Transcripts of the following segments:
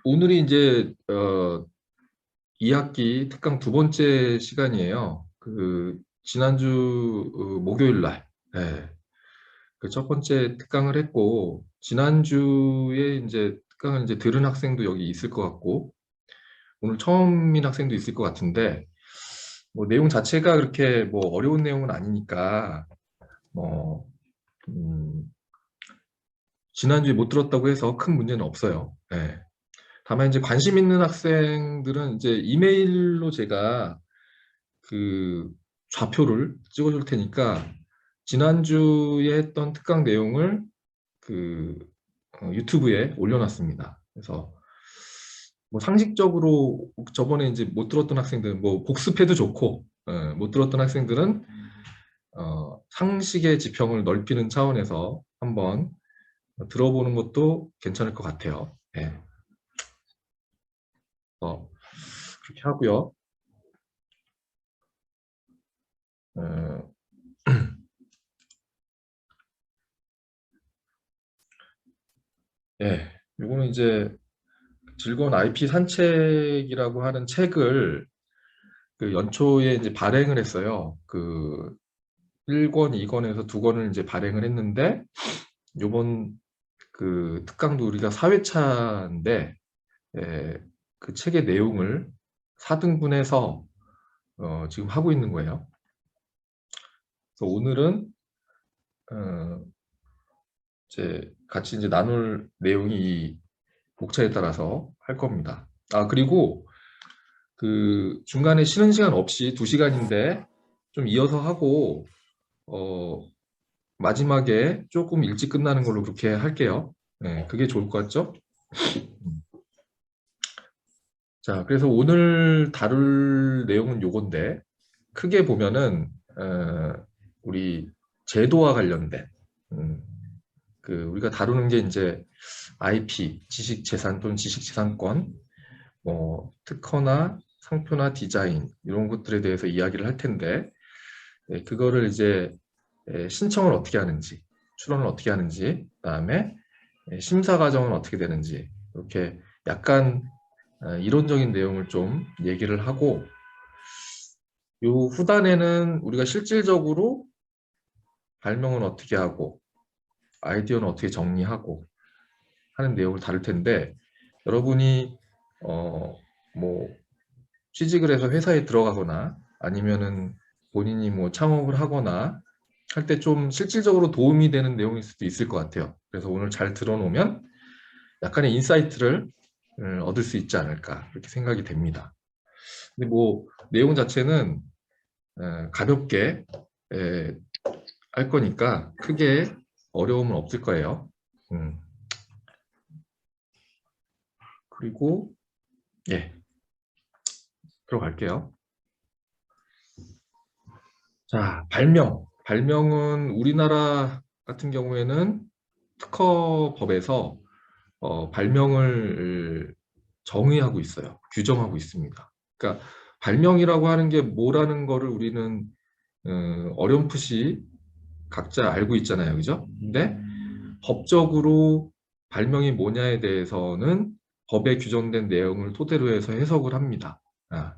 오늘이 이제 2학기 특강 두 번째 시간이에요. 지난주 목요일 날, 네, 그 첫 번째 특강을 했고, 지난주에 이제 특강을 이제 들은 학생도 여기 있을 것 같고, 오늘 처음인 학생도 있을 것 같은데, 뭐 내용 자체가 그렇게 뭐 어려운 내용은 아니니까, 뭐 지난주에 못 들었다고 해서 큰 문제는 없어요. 네. 다만 이제 관심 있는 학생들은 이제 이메일로 제가 그 좌표를 찍어줄 테니까 지난주에 했던 특강 내용을 그 유튜브에 올려놨습니다. 그래서 뭐 상식적으로 저번에 이제 못 들었던 학생들 뭐 복습해도 좋고 못 들었던 학생들은 상식의 지평을 넓히는 차원에서 한번 들어보는 것도 괜찮을 것 같아요. 네. 그렇게 하고요. 어, 예, 요거는 이제 즐거운 IP 산책이라고 하는 책을 그 연초에 이제 발행을 했어요. 1권, 2권에서 2권을 이제 발행을 했는데 요번 그 특강도 우리가 4회차인데 그 책의 내용을 4등분해서 지금 하고 있는 거예요. 그래서 오늘은 어, 이제 같이 이제 나눌 내용이 이 목차에 따라서 할 겁니다. 아, 그리고 그 중간에 쉬는 시간 없이 2시간인데 좀 이어서 하고 마지막에 조금 일찍 끝나는 걸로 그렇게 할게요. 네, 그게 좋을 것 같죠? 음. 자, 그래서 오늘 다룰 내용은 요건데 크게 보면은 우리 제도와 관련된 음, 우리가 다루는 게 이제 IP, 지식재산 또는 지식재산권, 뭐 특허나 상표나 디자인 이런 것들에 대해서 이야기를 할 텐데 그거를 이제 신청을 어떻게 하는지, 출원을 어떻게 하는지, 그다음에 심사 과정은 어떻게 되는지 이렇게 약간 이론적인 내용을 좀 얘기를 하고 요 후단에는 우리가 실질적으로 발명은 어떻게 하고 아이디어는 어떻게 정리하고 하는 내용을 다룰 텐데 여러분이 뭐 취직을 해서 회사에 들어가거나 아니면은 본인이 뭐 창업을 하거나 할 때 좀 실질적으로 도움이 되는 내용일 수도 있을 것 같아요. 그래서 오늘 잘 들어놓으면 약간의 인사이트를 얻을 수 있지 않을까 그렇게 생각이 됩니다. 근데 뭐 내용 자체는 가볍게 할 거니까 크게 어려움은 없을 거예요. 그리고 예, 들어갈게요. 자, 발명. 발명은 우리나라 같은 경우에는 특허법에서 발명을 정의하고 있어요. 규정하고 있습니다. 그러니까 발명이라고 하는 게 뭐라는 거를 우리는 어렴풋이 각자 알고 있잖아요. 그죠? 근데 법적으로 발명이 뭐냐에 대해서는 법에 규정된 내용을 토대로 해서 해석을 합니다. 아,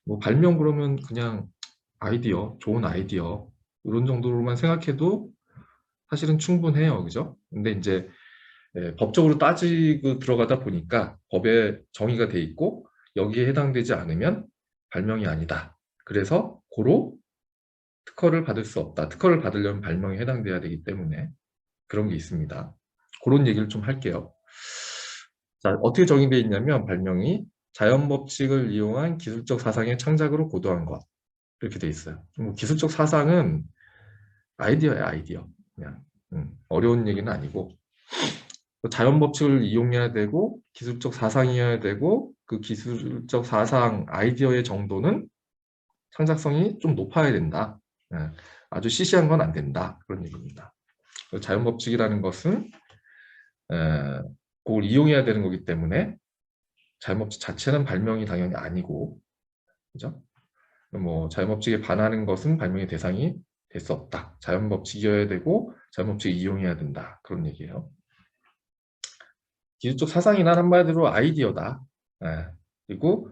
뭐 발명 그러면 그냥 아이디어, 좋은 아이디어 이런 정도로만 생각해도 사실은 충분해요. 그죠? 근데 이제 법적으로 따지고 들어가다 보니까 법에 정의가 돼 있고 여기에 해당되지 않으면 발명이 아니다. 그래서 고로 특허를 받을 수 없다. 특허를 받으려면 발명에 해당돼야 되기 때문에 그런 게 있습니다. 그런 얘기를 좀 할게요. 자, 어떻게 정의되어 있냐면 발명이 자연 법칙을 이용한 기술적 사상의 창작으로 고도한 것 이렇게 돼 있어요. 뭐 기술적 사상은 아이디어야 아이디어. 그냥 어려운 얘기는 아니고 자연 법칙을 이용해야 되고 기술적 사상이어야 되고 그 기술적 사상 아이디어의 정도는 창작성이 좀 높아야 된다. 예, 아주 시시한 건 안 된다. 그런 얘기입니다. 자연 법칙이라는 것은 그걸 이용해야 되는 거기 때문에 자연 법칙 자체는 발명이 당연히 아니고, 그죠? 뭐 자연 법칙에 반하는 것은 발명의 대상이 될 수 없다. 자연 법칙이어야 되고 자연 법칙을 이용해야 된다. 그런 얘기예요. 기술적 사상이란 한마디로 아이디어다. 예. 그리고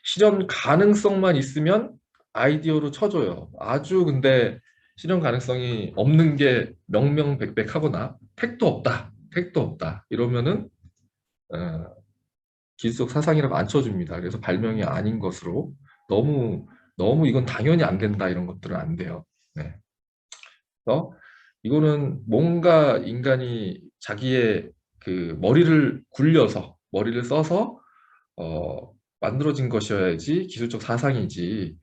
실현 가능성만 있으면 아이디어로 쳐줘요. 아주 근데 실현 가능성이 없는 게 명명백백하거나 택도 없다. 택도 없다. 이러면은 기술적 사상이라고 안 쳐줍니다. 그래서 발명이 아닌 것으로 너무 너무 이건 당연히 안 된다 이런 것들은 안 돼요. 네. 그래서 이거는 뭔가 인간이 자기의 그 머리를 굴려서 머리를 써서 만들어진 것이어야지 기술적 사상이지.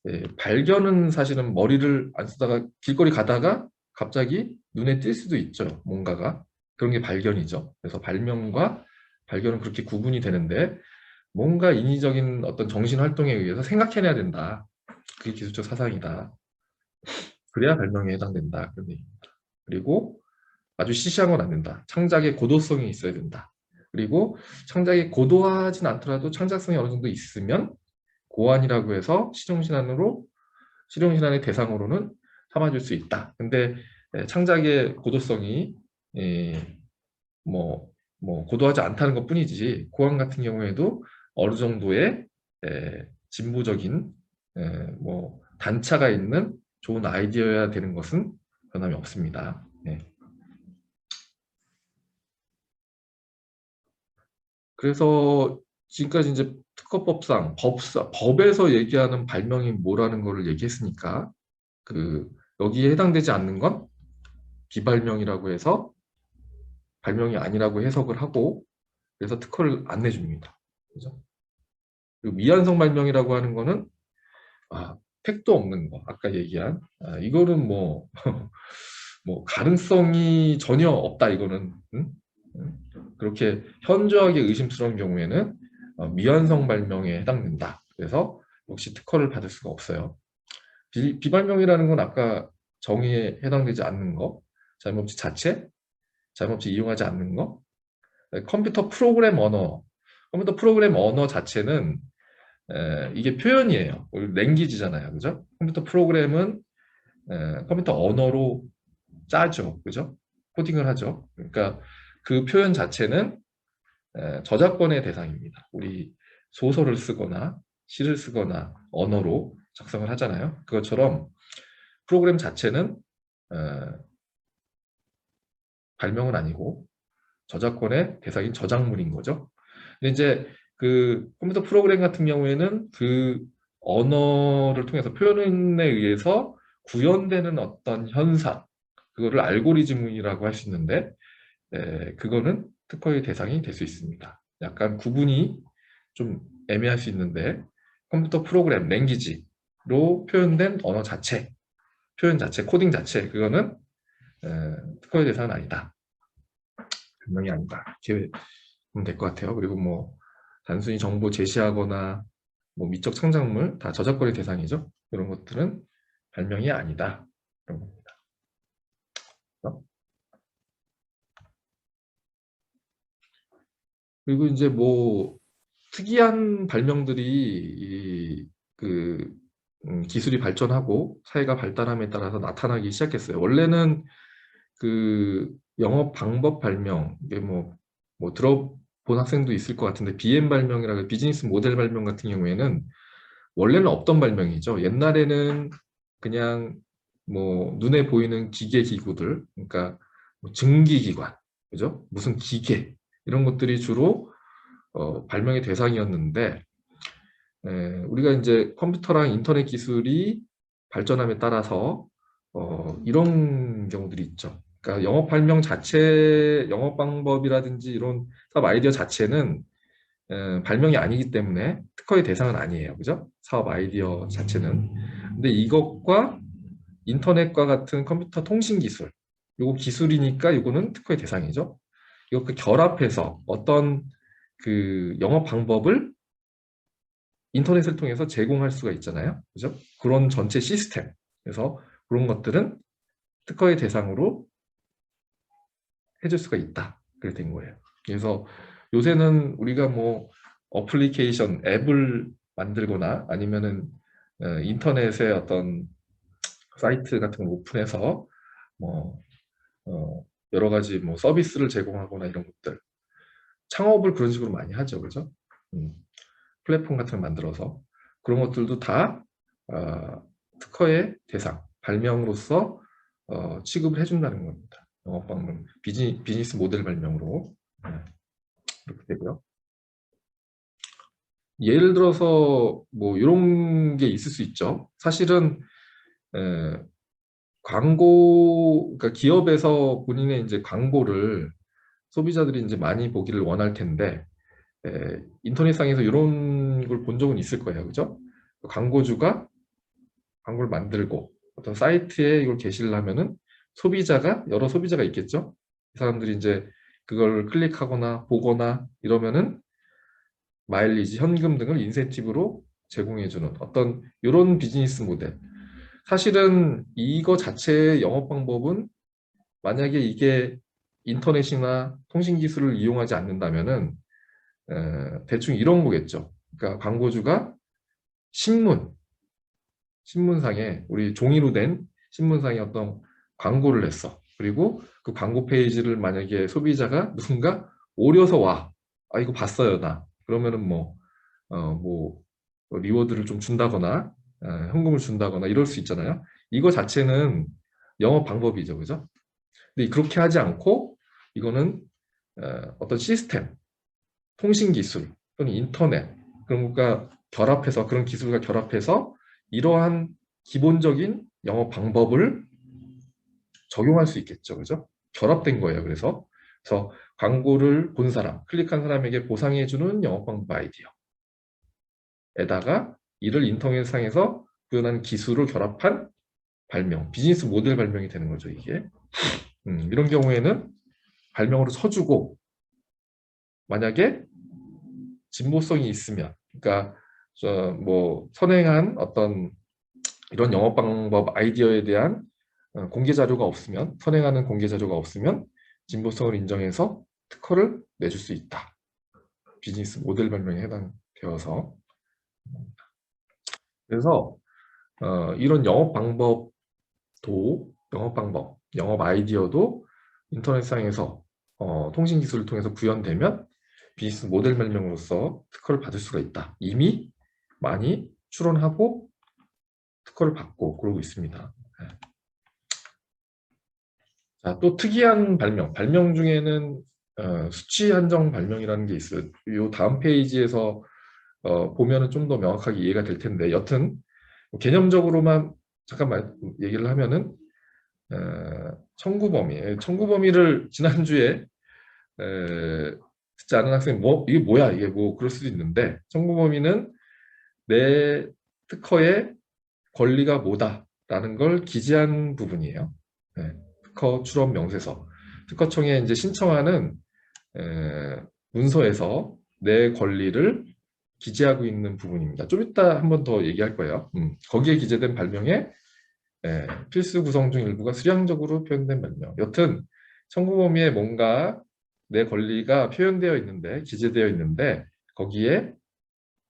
예, 발견은 사실은 머리를 안 쓰다가 길거리 가다가 갑자기 눈에 띌 수도 있죠. 뭔가가. 그런 게 발견이죠. 그래서 발명과 발견은 그렇게 구분이 되는데 뭔가 인위적인 어떤 정신 활동에 의해서 생각해내야 된다. 그게 기술적 사상이다. 그래야 발명에 해당된다. 그런 얘기입니다. 그리고 아주 시시한 건 안 된다. 창작의 고도성이 있어야 된다. 그리고 창작이 고도하진 않더라도 창작성이 어느 정도 있으면 고안이라고 해서 실용신안의 대상으로는 삼아줄 수 있다. 근데 창작의 고도성이 뭐, 고도하지 않다는 것 뿐이지 고안 같은 경우에도 어느 정도의 진보적인 뭐 단차가 있는 좋은 아이디어여야 되는 것은 변함이 없습니다. 네. 그래서 지금까지 이제 특허법상 법에서 얘기하는 발명이 뭐라는 거를 얘기했으니까 그 여기에 해당되지 않는 건 비발명이라고 해서 발명이 아니라고 해석을 하고 그래서 특허를 안 내줍니다. 그죠? 그리고 미완성 발명이라고 하는 거는 택도 없는 거 아까 얘기한 이거는 뭐 뭐 가능성이 전혀 없다 이거는 응? 응? 그렇게 현저하게 의심스러운 경우에는 미완성 발명에 해당된다. 그래서 역시 특허를 받을 수가 없어요. 비발명이라는 건 아까 정의에 해당되지 않는 거, 잘못없이 자체, 잘못없이 이용하지 않는 거, 컴퓨터 프로그램 언어, 컴퓨터 프로그램 언어 자체는 이게 표현이에요. 랭귀지잖아요, 그죠? 컴퓨터 프로그램은 컴퓨터 언어로 짜죠, 그죠? 코딩을 하죠. 그러니까 그 표현 자체는 저작권의 대상입니다. 우리 소설을 쓰거나 시를 쓰거나 언어로 작성을 하잖아요. 그것처럼 프로그램 자체는 발명은 아니고 저작권의 대상인 저작물인 거죠. 근데 이제 그 컴퓨터 프로그램 같은 경우에는 그 언어를 통해서 표현에 의해서 구현되는 어떤 현상, 그거를 알고리즘이라고 할 수 있는데 그거는 특허의 대상이 될 수 있습니다. 약간 구분이 좀 애매할 수 있는데 컴퓨터 프로그램, 랭귀지로 표현된 언어 자체, 표현 자체, 코딩 자체 그거는 특허의 대상은 아니다. 분명히 아니다. 이렇게 보면 될 것 같아요. 그리고 뭐 단순히 정보 제시하거나 뭐 미적 창작물 다 저작권의 대상이죠. 이런 것들은 발명이 아니다. 그런 겁니다. 그리고 이제 뭐 특이한 발명들이 그 기술이 발전하고 사회가 발달함에 따라서 나타나기 시작했어요. 원래는 그 영업 방법 발명 이게 뭐 들어본 학생도 있을 것 같은데 BM 발명이라고 비즈니스 모델 발명 같은 경우에는 원래는 없던 발명이죠. 옛날에는 그냥 뭐 눈에 보이는 기계 기구들, 그러니까 뭐 증기기관, 그죠? 무슨 기계 이런 것들이 주로 발명의 대상이었는데 우리가 이제 컴퓨터랑 인터넷 기술이 발전함에 따라서 이런 경우들이 있죠. 그러니까 영업 발명 자체, 영업 방법이라든지 이런 사업 아이디어 자체는 발명이 아니기 때문에 특허의 대상은 아니에요. 그죠? 사업 아이디어 자체는. 근데 이것과 인터넷과 같은 컴퓨터 통신 기술, 요거 기술이니까 이거는 특허의 대상이죠. 이거 그 결합해서 어떤 그 영업 방법을 인터넷을 통해서 제공할 수가 있잖아요. 그죠? 그런 전체 시스템. 그래서 그런 것들은 특허의 대상으로 해줄 수가 있다. 그렇게 된 거예요. 그래서 요새는 우리가 뭐 어플리케이션, 앱을 만들거나 아니면은 인터넷에 어떤 사이트 같은 걸 오픈해서 뭐 여러 가지 뭐 서비스를 제공하거나 이런 것들 창업을 그런 식으로 많이 하죠, 그죠? 플랫폼 같은 걸 만들어서 그런 것들도 다 특허의 대상, 발명으로서 취급을 해준다는 겁니다. 영업방문 비즈니스 모델 발명으로 그렇게 되고요. 예를 들어서 뭐 이런 게 있을 수 있죠. 사실은 광고, 그러니까 기업에서 본인의 이제 광고를 소비자들이 이제 많이 보기를 원할 텐데 인터넷상에서 이런 걸 본 적은 있을 거예요, 그죠? 광고주가 광고를 만들고 어떤 사이트에 이걸 게시를 하면은 소비자가 여러 소비자가 있겠죠. 이 사람들이 이제 그걸 클릭하거나 보거나 이러면은 마일리지, 현금 등을 인센티브로 제공해주는 어떤 이런 비즈니스 모델. 사실은 이거 자체의 영업 방법은 만약에 이게 인터넷이나 통신 기술을 이용하지 않는다면은 대충 이런 거겠죠. 그러니까 광고주가 신문상에 우리 종이로 된 신문상에 어떤 광고를 했어. 그리고 그 광고 페이지를 만약에 소비자가 누군가 오려서 와. 아 이거 봤어요 나. 그러면은 뭐 리워드를 좀 준다거나 현금을 준다거나 이럴 수 있잖아요. 이거 자체는 영업 방법이죠, 그죠? 근데 그렇게 하지 않고 이거는 어떤 시스템, 통신 기술 또는 인터넷 그런 것과 결합해서 그런 기술과 결합해서 이러한 기본적인 영업 방법을 적용할 수 있겠죠, 그죠? 결합된 거예요. 그래서 광고를 본 사람, 클릭한 사람에게 보상해주는 영업 방법 아이디어에다가 이를 인터넷상에서 구현한 기술을 결합한 발명, 비즈니스 모델 발명이 되는 거죠, 이게. 이런 경우에는 발명으로 쳐주고 만약에 진보성이 있으면, 그러니까 뭐 선행한 어떤 이런 영업 방법 아이디어에 대한 공개 자료가 없으면, 선행하는 공개 자료가 없으면 진보성을 인정해서 특허를 내줄 수 있다. 비즈니스 모델 발명에 해당되어서. 그래서 이런 영업 아이디어도 인터넷상에서 통신 기술을 통해서 구현되면 비즈니스 모델 발명으로서 특허를 받을 수가 있다. 이미 많이 추론하고 특허를 받고 그러고 있습니다. 자, 또 특이한 발명 중에는 수치 한정 발명이라는 게 있어요. 이 다음 페이지에서 보면은 좀 더 명확하게 이해가 될 텐데, 여튼 개념적으로만 잠깐만 얘기를 하면은 청구범위를 지난주에 듣지 않은 학생이 이게 뭐야 이게 뭐 그럴 수도 있는데, 청구범위는 내 특허의 권리가 뭐다라는 걸 기재한 부분이에요. 특허 출원 명세서. 특허청에 이제 신청하는 문서에서 내 권리를 기재하고 있는 부분입니다. 좀 이따 한 번 더 얘기할 거예요. 거기에 기재된 발명의 필수 구성 중 일부가 수량적으로 표현된 발명. 여튼 청구 범위에 뭔가 내 권리가 표현되어 있는데, 기재되어 있는데 거기에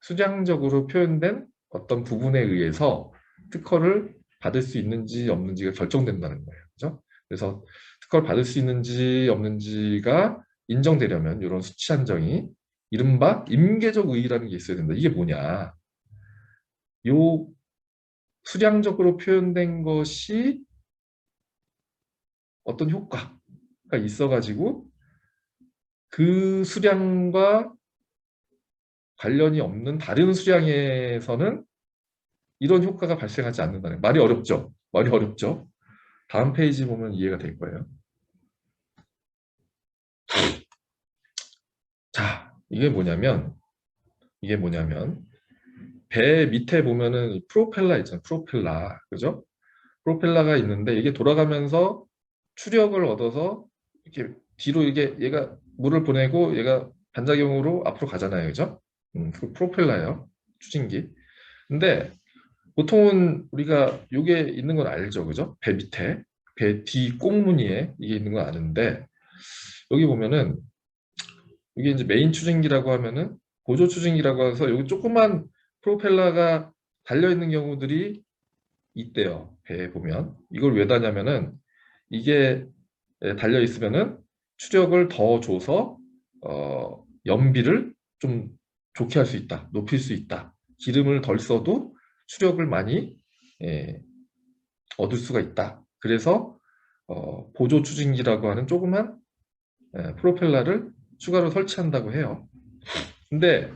수량적으로 표현된 어떤 부분에 의해서 특허를 받을 수 있는지 없는지가 결정된다는 거예요. 그죠? 그래서 특허를 받을 수 있는지 없는지가 인정되려면 이런 수치 한정이 이른바 임계적 의의라는 게 있어야 된다. 이게 뭐냐? 요 수량적으로 표현된 것이 어떤 효과가 있어가지고 그 수량과 관련이 없는 다른 수량에서는 이런 효과가 발생하지 않는다는, 말이 어렵죠? 말이 어렵죠? 다음 페이지 보면 이해가 될 거예요. 자, 이게 뭐냐면 배 밑에 보면은 프로펠러 있잖아요. 프로펠러. 그죠? 프로펠러가 있는데 이게 돌아가면서 추력을 얻어서 이렇게 뒤로 얘가 물을 보내고 얘가 반작용으로 앞으로 가잖아요. 그죠? 그 프로펠러예요. 추진기. 근데 보통은 우리가 이게 있는 건 알죠. 그죠? 배 밑에. 배 뒤 꽁무니에 이게 있는 건 아는데, 여기 보면은 이게 이제 메인 추진기라고 하면은 보조 추진기라고 해서 여기 조그만 프로펠러가 달려 있는 경우들이 있대요. 배에 보면. 이걸 왜 다냐면은 이게 달려 있으면은 추력을 더 줘서 연비를 좀 좋게 할 수 있다, 높일 수 있다. 기름을 덜 써도 추력을 많이 얻을 수가 있다. 그래서 보조 추진기라고 하는 조그만 프로펠러를 추가로 설치한다고 해요. 근데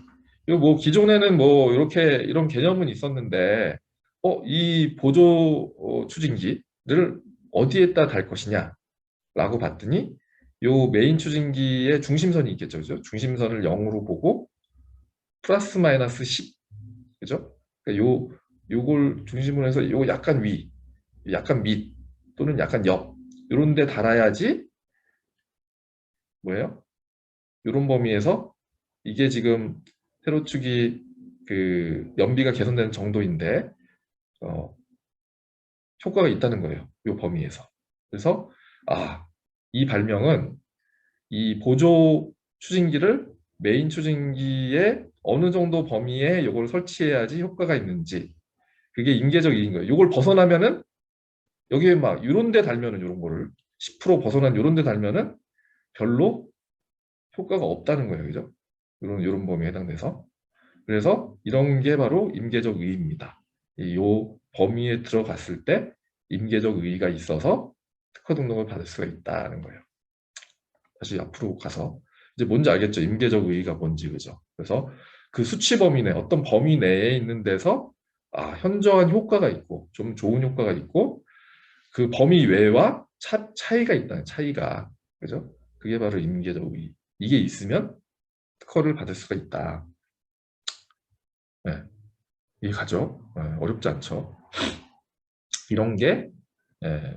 이거 뭐 기존에는 뭐 이렇게 이런 개념은 있었는데 이 보조 추진기를 어디에다 달 것이냐라고 봤더니 요 메인 추진기의 중심선이 있겠죠, 그죠? 중심선을 0으로 보고 플러스 마이너스 10, 그죠? 그러니까 요걸 중심으로 해서 요 약간 위, 약간 밑 또는 약간 옆 이런 데 달아야지 뭐예요? 이런 범위에서 이게 지금 세로축이 그 연비가 개선되는 정도인데 효과가 있다는 거예요. 이 범위에서. 그래서 이 발명은 이 보조 추진기를 메인 추진기에 어느 정도 범위에 이걸 설치해야지 효과가 있는지 그게 임계적인 거예요. 이걸 벗어나면은 여기에 막 이런 데 달면은 이런 거를 10% 벗어난 이런 데 달면은 별로 효과가 없다는 거예요. 그죠? 이런 범위에 해당돼서. 그래서 이런 게 바로 임계적 의의입니다. 이 범위에 들어갔을 때 임계적 의의가 있어서 특허 등록을 받을 수가 있다는 거예요. 다시 앞으로 가서 이제 뭔지 알겠죠? 임계적 의의가 뭔지, 그죠? 그래서 그 수치 범위 내 어떤 범위 내에 있는 데서 현저한 효과가 있고 좀 좋은 효과가 있고 그 범위 외와 차이가 있다는 차이가, 그죠? 그게 바로 임계적 의의. 이게 있으면 특허를 받을 수가 있다. 네, 이해 가죠? 네, 어렵지 않죠? 이런 게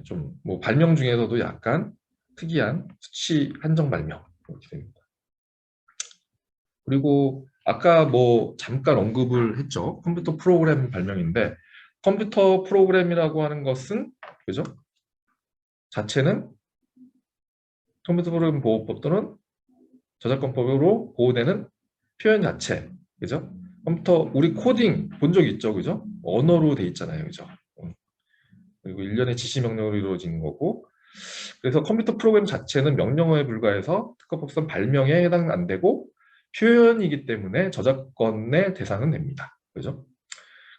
좀 뭐 발명 중에서도 약간 특이한 수치 한정 발명 이렇게 됩니다. 그리고 아까 뭐 잠깐 언급을 했죠. 컴퓨터 프로그램 발명인데 컴퓨터 프로그램이라고 하는 것은 그죠? 자체는 컴퓨터 프로그램 보호법 또는 저작권법으로 보호되는 표현 자체, 그죠? 컴퓨터 우리 코딩 본 적 있죠, 그죠? 언어로 돼 있잖아요, 그죠? 그리고 일련의 지시 명령으로 이루어진 거고, 그래서 컴퓨터 프로그램 자체는 명령어에 불과해서 특허법상 발명에 해당 안 되고 표현이기 때문에 저작권의 대상은 됩니다, 그죠?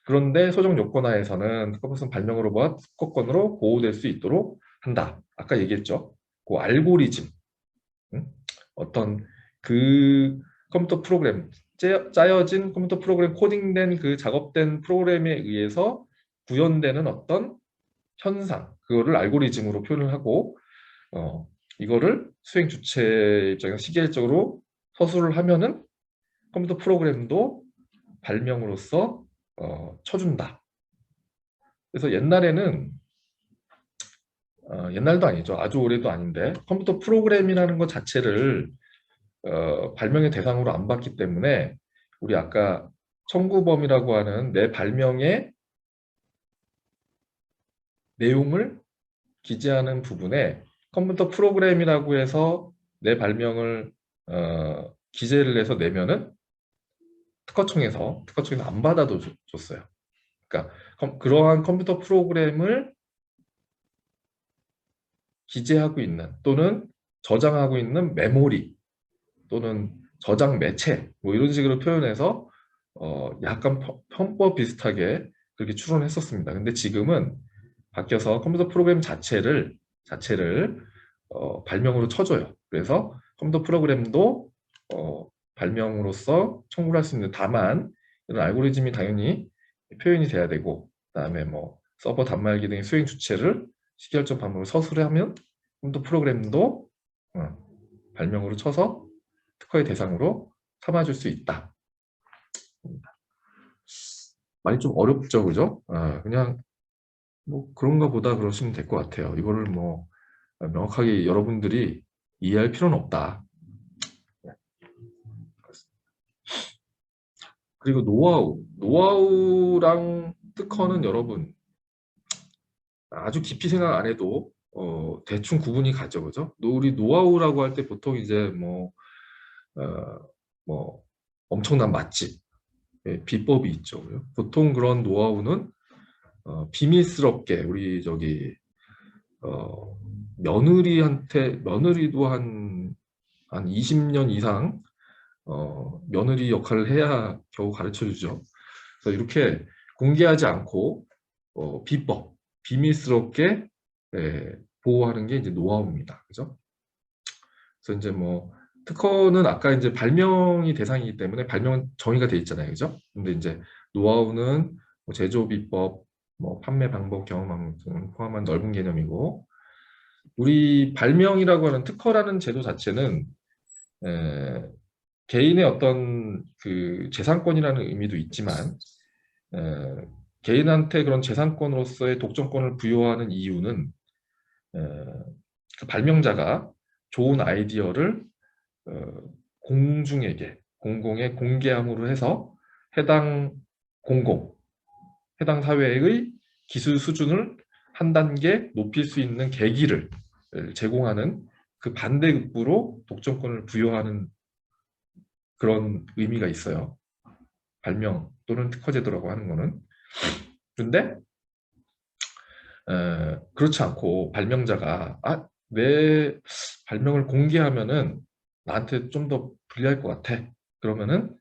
그런데 소정 요건 하에서는 특허법상 발명으로 봐 특허권으로 보호될 수 있도록 한다. 아까 얘기했죠. 그 알고리즘, 응? 어떤 그 컴퓨터 프로그램 짜여진 컴퓨터 프로그램 코딩된 그 작업된 프로그램에 의해서 구현되는 어떤 현상 그거를 알고리즘으로 표현을 하고 이거를 수행 주체 입장에서 시계적으로 서술을 하면은 컴퓨터 프로그램도 발명으로서 쳐준다. 그래서 옛날에는 옛날도 아니죠. 아주 오래도 아닌데 컴퓨터 프로그램이라는 것 자체를 발명의 대상으로 안 봤기 때문에 우리 아까 청구범위라고 하는 내 발명의 내용을 기재하는 부분에 컴퓨터 프로그램이라고 해서 내 발명을 기재를 해서 내면은 특허청에서 안 받아도 줬어요. 그러니까 그러한 컴퓨터 프로그램을 기재하고 있는 또는 저장하고 있는 메모리 또는 저장 매체 뭐 이런 식으로 표현해서 약간 편법 비슷하게 그렇게 추론했었습니다. 근데 지금은 바뀌어서 컴퓨터 프로그램 자체를 발명으로 쳐줘요. 그래서 컴퓨터 프로그램도 발명으로서 청구를 할 수 있는 다만 이런 알고리즘이 당연히 표현이 돼야 되고 그다음에 뭐 서버 단말기 등의 수행 주체를 시결적 방법으로 서술하면 컴퓨터 프로그램도 발명으로 쳐서 특허의 대상으로 삼아줄 수 있다. 많이 좀 어렵죠, 그죠? 그냥 뭐 그런가 보다 그러시면 될 것 같아요. 이거를 뭐 명확하게 여러분들이 이해할 필요는 없다. 그리고 노하우랑 특허는 여러분 아주 깊이 생각 안 해도 대충 구분이 가죠, 그죠? 우리 노하우라고 할 때 보통 이제 뭐 엄청난 맛집, 비법이 있죠. 그죠? 보통 그런 노하우는 비밀스럽게 우리 저기 며느리도 한 20년 이상 며느리 역할을 해야 겨우 가르쳐주죠. 그래서 이렇게 공개하지 않고 비법, 비밀스럽게 보호하는 게 이제 노하우입니다. 그죠? 그래서 이제 뭐 특허는 아까 이제 발명이 대상이기 때문에 발명은 정의가 돼 있잖아요. 그죠? 근데 이제 노하우는 뭐 제조 비법, 뭐 판매 방법, 경험 방법 등을 포함한 넓은 개념이고, 우리 발명이라고 하는 특허라는 제도 자체는 에, 개인의 어떤 그 재산권이라는 의미도 있지만, 에, 개인한테 그런 재산권으로서의 독점권을 부여하는 이유는 에, 그 발명자가 좋은 아이디어를 공중에게, 공공에 공개함으로 해서 해당 공공, 해당 사회의 기술 수준을 한 단계 높일 수 있는 계기를 제공하는 그 반대급부로 독점권을 부여하는 그런 의미가 있어요. 발명 또는 특허제도라고 하는 거는. 그런데 그렇지 않고 발명자가 내 발명을 공개하면은 나한테 좀 더 불리할 것 같아. 그러면은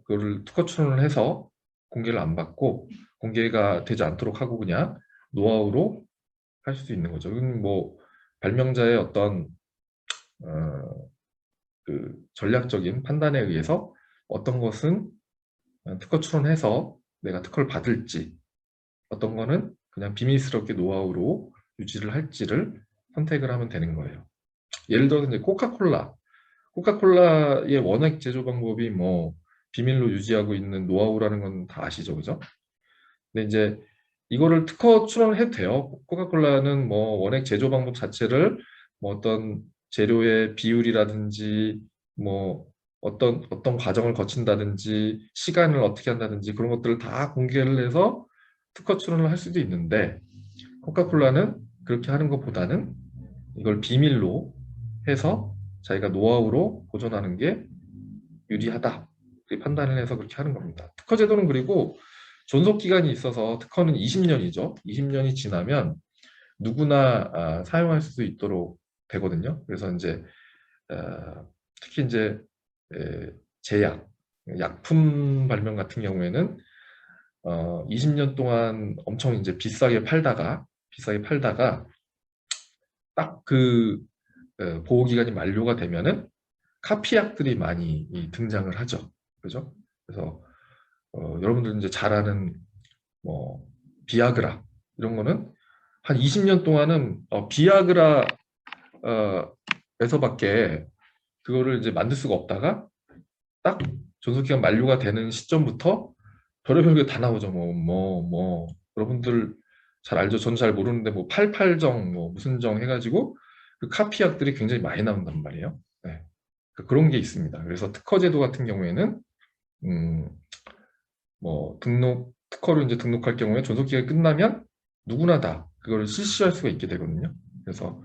그거를 특허 출원을 해서 공개를 안 받고 공개가 되지 않도록 하고 그냥 노하우로 할 수도 있는 거죠. 뭐 발명자의 어떤 그 전략적인 판단에 의해서 어떤 것은 특허 출원해서 내가 특허를 받을지, 어떤 거는 그냥 비밀스럽게 노하우로 유지를 할지를 선택을 하면 되는 거예요. 예를 들어서 이제 코카콜라의 원액 제조 방법이 뭐 비밀로 유지하고 있는 노하우라는 건 다 아시죠, 그죠? 근데 이제 이거를 특허 출원을 해도 돼요. 코카콜라는 뭐 원액 제조 방법 자체를 뭐 어떤 재료의 비율이라든지 뭐 어떤 과정을 거친다든지 시간을 어떻게 한다든지 그런 것들을 다 공개를 해서 특허 출원을 할 수도 있는데, 코카콜라는 그렇게 하는 것보다는 이걸 비밀로 해서 자기가 노하우로 보존하는 게 유리하다, 그렇게 판단을 해서 그렇게 하는 겁니다. 특허 제도는 그리고 존속 기간이 있어서, 특허는 20년이죠. 20년이 지나면 누구나 사용할 수 있도록 되거든요. 그래서 이제 특히 이제 제약, 약품 발명 같은 경우에는 20년 동안 엄청 이제 비싸게 팔다가 딱 그 보호 기간이 만료가 되면은 카피약들이 많이 등장을 하죠. 그죠? 그래서 여러분들 이제 잘 아는 뭐 비아그라 이런 거는 한 20년 동안은 비아그라에서밖에 그거를 이제 만들 수가 없다가 딱 존속기간 만료가 되는 시점부터 별의별 게 다 나오죠. 여러분들 잘 알죠? 저는 잘 모르는데 뭐 88정 뭐 무슨 정 해가지고 그 카피약들이 굉장히 많이 나온단 말이에요. 네. 그런 게 있습니다. 그래서 특허제도 같은 경우에는 음, 뭐 특허를 이제 등록할 경우에 존속기간이 끝나면 누구나 다 그걸 실시할 수가 있게 되거든요. 그래서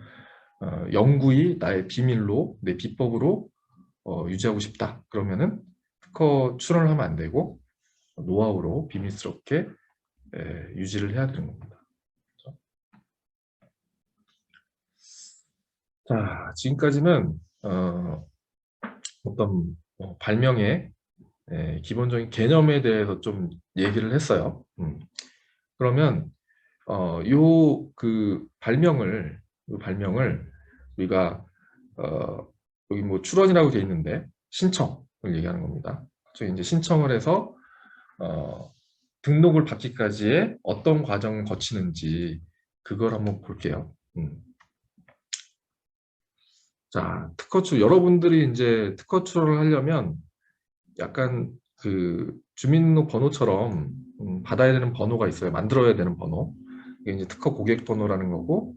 영구히 나의 비밀로, 내 비법으로 유지하고 싶다. 그러면은 특허 출원을 하면 안 되고 노하우로 비밀스럽게 유지를 해야 되는 겁니다. 그렇죠? 자, 지금까지는 어떤 발명의 기본적인 개념에 대해서 좀 얘기를 했어요. 그러면 요 발명을 우리가 여기 뭐 출원이라고 되어 있는데 신청을 얘기하는 겁니다. 저희 이제 신청을 해서 등록을 받기까지의 어떤 과정을 거치는지 그걸 한번 볼게요. 자, 여러분들이 이제 특허 출원을 하려면 약간 그 주민등록번호처럼 받아야 되는 번호가 있어요. 만들어야 되는 번호. 이게 이제 특허 고객 번호라는 거고,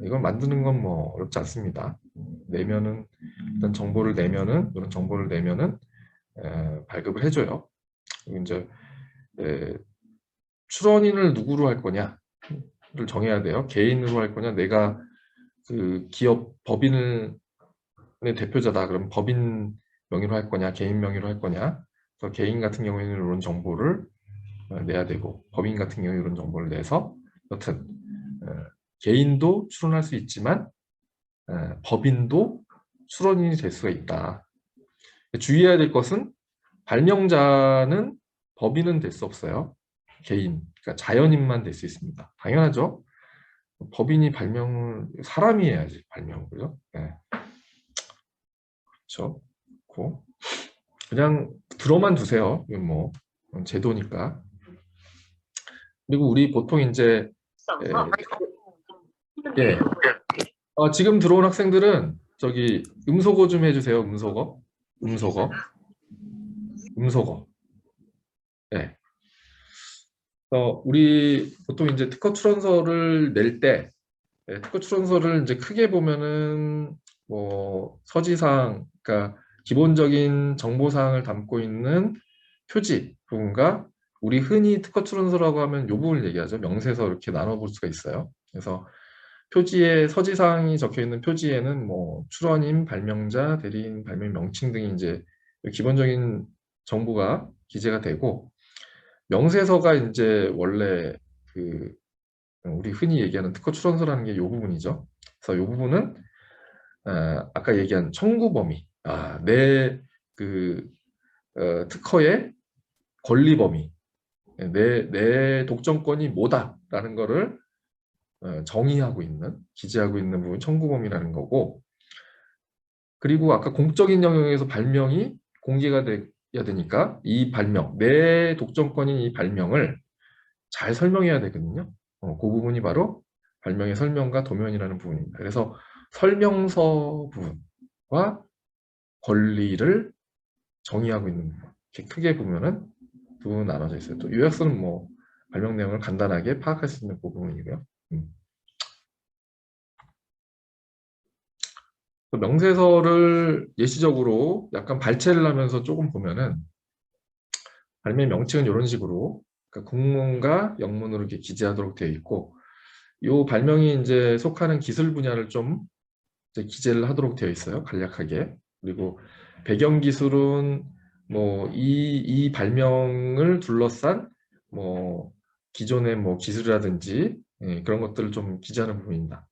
이걸 만드는 건 뭐 어렵지 않습니다. 내면은 일단 정보를 내면은 이런 정보를 내면은 발급을 해줘요. 그리고 이제 출원인을 누구로 할 거냐를 정해야 돼요. 개인으로 할 거냐, 내가 그 기업 법인의 대표자다. 그럼 법인 명의로 할 거냐, 개인 명의로 할 거냐. 그래서 개인 같은 경우에는 이런 정보를 내야 되고, 법인 같은 경우에 이런 정보를 내서, 여튼 개인도 출원할 수 있지만 법인도 출원인이 될 수가 있다. 주의해야 될 것은 발명자는 법인은 될 수 없어요. 개인, 그러니까 자연인만 될 수 있습니다. 당연하죠. 법인이 발명을 사람이 해야지 발명, 그죠? 네. 그렇죠. 그냥 들어만 두세요. 이건 뭐 제도니까. 그리고 우리 보통 이제 예, 지금 들어온 학생들은 저기 음소거 좀 해주세요. 음소거. 예. 우리 보통 이제 특허 출원서를 낼 때 특허 출원서를 이제 크게 보면은 뭐 서지사항, 그러니까 기본적인 정보사항을 담고 있는 표지 부분과 우리 흔히 특허 출원서라고 하면 이 부분을 얘기하죠. 명세서 이렇게 나눠볼 수가 있어요. 그래서 표지에 서지사항이 적혀 있는 표지에는 뭐 출원인, 발명자, 대리인, 발명 명칭 등이 이제 기본적인 정보가 기재가 되고 명세서가 이제 원래 그 우리 흔히 얘기하는 특허 출원서라는 게 이 부분이죠. 그래서 이 부분은 아까 얘기한 청구 범위, 내 특허의 권리 범위, 내 독점권이 뭐다라는 거를 정의하고 있는, 기재하고 있는 부분 청구 범위라는 거고, 그리고 아까 공적인 영역에서 발명이 공개가 돼야 되니까 이 발명, 내 독점권인 이 발명을 잘 설명해야 되거든요. 그 부분이 바로 발명의 설명과 도면이라는 부분입니다. 그래서 설명서 부분과 권리를 정의하고 있는 부분. 이렇게 크게 보면은 두 부분 나눠져 있어요. 또 요약서는 뭐 발명 내용을 간단하게 파악할 수 있는 그 부분이고요. 명세서를 예시적으로 약간 발췌를 하면서 조금 보면은 발명 명칭은 이런 식으로 그러니까 국문과 영문으로 이렇게 기재하도록 되어 있고 이 발명이 이제 속하는 기술 분야를 좀 이제 기재를 하도록 되어 있어요. 간략하게. 그리고 배경 기술은 뭐 이 발명을 둘러싼 뭐 기존의 뭐 기술이라든지 그런 것들을 좀 기재하는 부분입니다.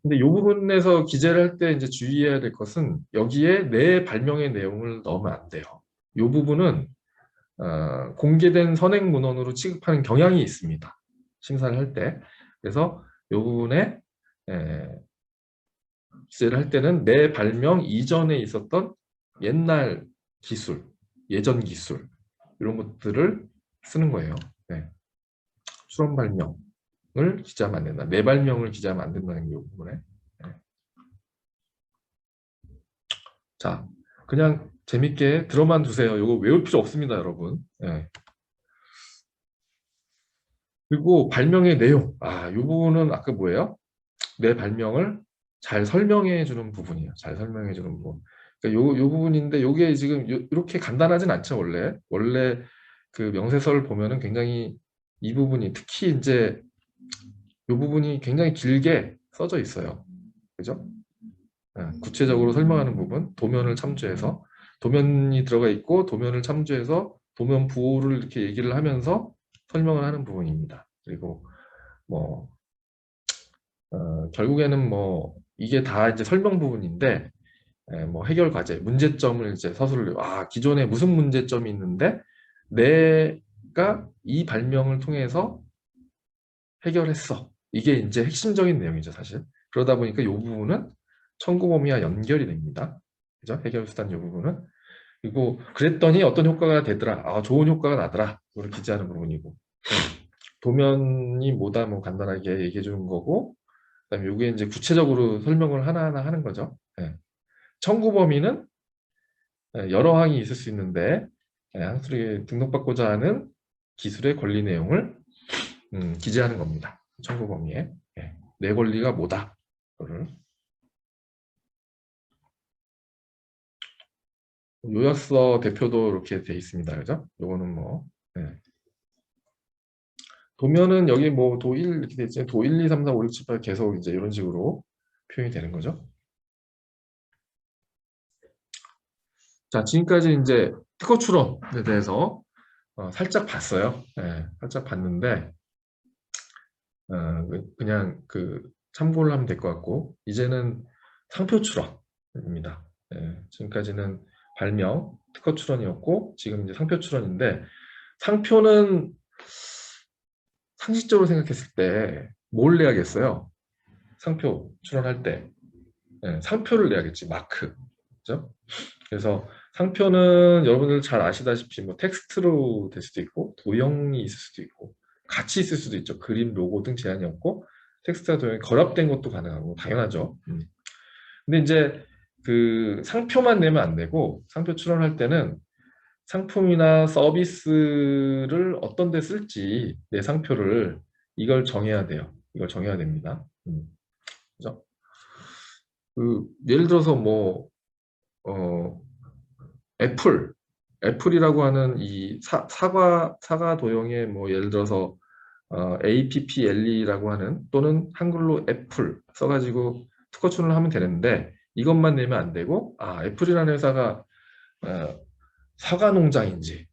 근데 이 부분에서 기재를 할 때 이제 주의해야 될 것은 여기에 내 발명의 내용을 넣으면 안 돼요. 이 부분은 공개된 선행 문헌으로 취급하는 경향이 있습니다. 심사를 할 때. 그래서 이 부분에 기재를 할 때는 내 발명 이전에 있었던 옛날 기술, 예전 기술 이런 것들을 쓰는 거예요. 네. 수론 발명을 기재하면 안 된다. 내 발명을 기재하면 안 된다는 게 이 부분에. 네. 자, 그냥 재밌게 들어만 두세요. 이거 외울 필요 없습니다, 여러분. 네. 그리고 발명의 내용. 이 부분은 아까 뭐예요? 내 발명을 잘 설명해 주는 부분이에요. 잘 설명해 주는 부분. 그러니까 요 부분인데 요게 지금 이렇게 간단하진 않죠, 원래. 원래 그 명세서를 보면은 굉장히 이 부분이 특히 이제 요 부분이 굉장히 길게 써져 있어요. 그죠? 구체적으로 설명하는 부분, 도면을 참조해서 도면이 들어가 있고 도면을 참조해서 도면 부호를 이렇게 얘기를 하면서 설명을 하는 부분입니다. 그리고 뭐 결국에는 뭐 이게 다 이제 설명 부분인데 뭐 해결 과제, 문제점을 이제 서술을 기존에 무슨 문제점이 있는데 내가 이 발명을 통해서 해결했어. 이게 이제 핵심적인 내용이죠, 사실. 그러다 보니까 이 부분은 청구 범위와 연결이 됩니다. 그죠? 해결 수단 이 부분은. 그리고 그랬더니 어떤 효과가 되더라. 좋은 효과가 나더라. 그걸 기재하는 부분이고. 도면이 뭐다 뭐 간단하게 얘기해 주는 거고 그다음에 이게 이제 구체적으로 설명을 하나하나 하는 거죠. 청구 범위는 여러 항이 있을 수 있는데 항수력에 등록받고자 하는 기술의 권리 내용을 기재하는 겁니다. 청구 범위에 내 권리가 뭐다. 그거를 요약서 대표도 이렇게 돼 있습니다. 그죠? 요거는 뭐 도면은 여기 뭐 도 1 이렇게 돼 있죠. 도 1, 2, 3, 4, 5, 6, 7, 8 계속 이제 이런 식으로 표현이 되는 거죠. 자, 지금까지 이제 특허 출원에 대해서 살짝 봤어요. 살짝 봤는데 그냥 참고를 하면 될 것 같고 이제는 상표 출원입니다. 지금까지는 발명, 특허 출원이었고 지금 이제 상표 출원인데 상표는 상식적으로 생각했을 때 뭘 내야겠어요? 상표 출원할 때 상표를 내야겠지. 마크. 그죠? 그래서 상표는 여러분들 잘 아시다시피 뭐 텍스트로 될 수도 있고 도형이 있을 수도 있고 같이 있을 수도 있죠. 그림, 로고 등 제한이 없고 텍스트와 도형이 결합된 것도 가능하고 당연하죠. 근데 이제 그 상표만 내면 안 되고 상표 출원할 때는 상품이나 서비스를 어떤 데 쓸지 내 상표를 이걸 정해야 돼요. 이걸 정해야 됩니다. 그죠? 예를 들어서 뭐 어, 애플이라고 하는 이 사과 도형의 뭐 예를 들어서 APPLE라고 하는 또는 한글로 애플 써가지고 특허 출원을 하면 되는데 이것만 내면 안 되고 애플이라는 회사가 어, 사과 농장인지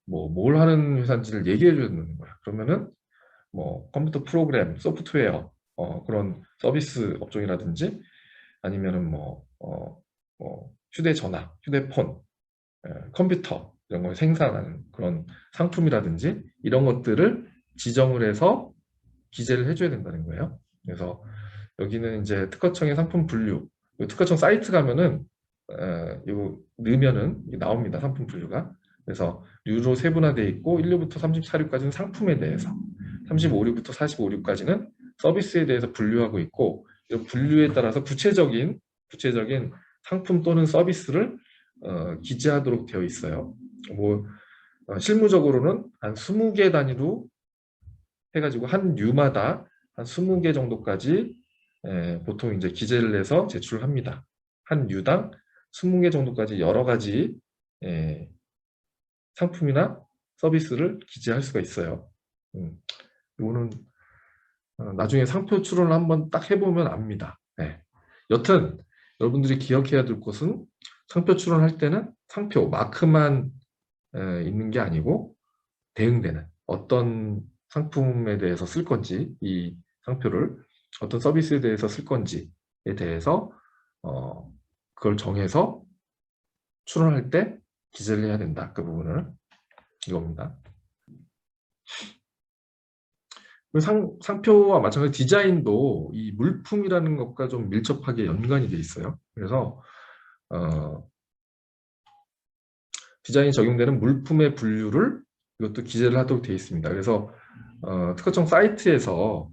뭐 뭘 하는 회사인지를 얘기해 줘야 되는 거야. 그러면은 뭐 컴퓨터 프로그램, 소프트웨어 그런 서비스 업종이라든지 아니면은 뭐 휴대전화, 휴대폰, 컴퓨터 이런 걸 생산하는 그런 상품이라든지 이런 것들을 지정을 해서 기재를 해줘야 된다는 거예요. 그래서 여기는 이제 특허청의 상품 분류, 특허청 사이트 가면은 이거 넣으면은 나옵니다. 상품 분류가. 그래서 류로 세분화되어 있고 1류부터 34류까지는 상품에 대해서 35류부터 45류까지는 서비스에 대해서 분류하고 있고 이 분류에 따라서 구체적인 상품 또는 서비스를 기재하도록 되어 있어요. 뭐 실무적으로는 한 20개 단위로 해가지고 한 류마다 한 20개 정도까지 보통 이제 기재를 해서 제출을 합니다. 한 류당 20개 정도까지 여러 가지 상품이나 서비스를 기재할 수가 있어요. 이거는 나중에 상표 출원을 한번 딱 해보면 압니다. 여튼 여러분들이 기억해야 될 것은 상표 출원할 때는 상표, 마크만 있는 게 아니고 대응되는 어떤 상품에 대해서 쓸 건지 이 상표를 어떤 서비스에 대해서 쓸 건지에 대해서 그걸 정해서 출원할 때 기재를 해야 된다. 그 부분을 이겁니다. 상표와 마찬가지 디자인도 이 물품이라는 것과 좀 밀접하게 연관이 돼 있어요. 그래서 디자인이 적용되는 물품의 분류를 이것도 기재를 하도록 되어 있습니다. 그래서 특허청 사이트에서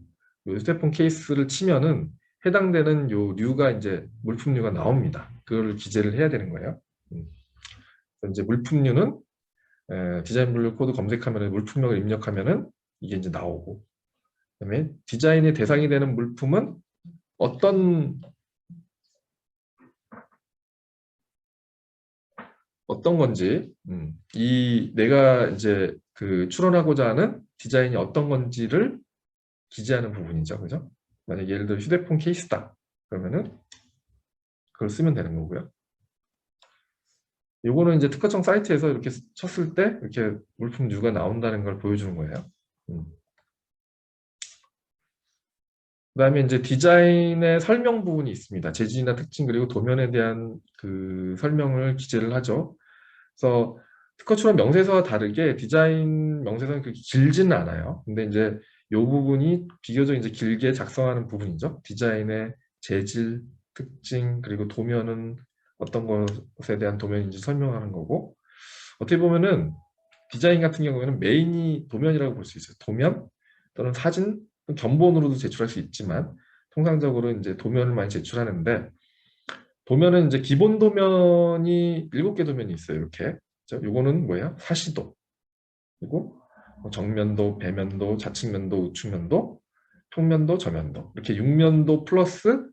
요 휴대폰 케이스를 치면은 해당되는 요 류가 이제 물품류가 나옵니다. 그걸 기재를 해야 되는 거예요. 이제 물품류는 디자인 분류 코드 검색하면 물품명을 입력하면은 이게 이제 나오고 그다음에 디자인의 대상이 되는 물품은 어떤 건지 이 내가 이제 그 출원하고자 하는 디자인이 어떤 건지를 기재하는 부분이죠. 그죠? 만약 예를 들어 휴대폰 케이스다. 그러면은 그걸 쓰면 되는 거고요. 요거는 이제 특허청 사이트에서 이렇게 쳤을 때 이렇게 물품 류가 나온다는 걸 보여주는 거예요. 그다음에 이제 디자인의 설명 부분이 있습니다. 재질이나 특징 그리고 도면에 대한 그 설명을 기재를 하죠. 그래서 특허 출원 명세서와 다르게 디자인 명세서는 그렇게 길지는 않아요. 근데 이제 이 부분이 비교적 이제 길게 작성하는 부분이죠. 디자인의 재질, 특징 그리고 도면은 어떤 것에 대한 도면인지 설명하는 거고 어떻게 보면은 디자인 같은 경우에는 메인이 도면이라고 볼 수 있어요. 도면 또는 사진, 견본으로도 제출할 수 있지만 통상적으로 이제 도면을 많이 제출하는데 도면은 이제 기본 도면이 7개 도면이 있어요. 이렇게. 요거는 뭐예요? 사시도. 그리고 뭐 정면도, 배면도, 좌측면도, 우측면도, 평면도, 저면도. 이렇게 6면도 플러스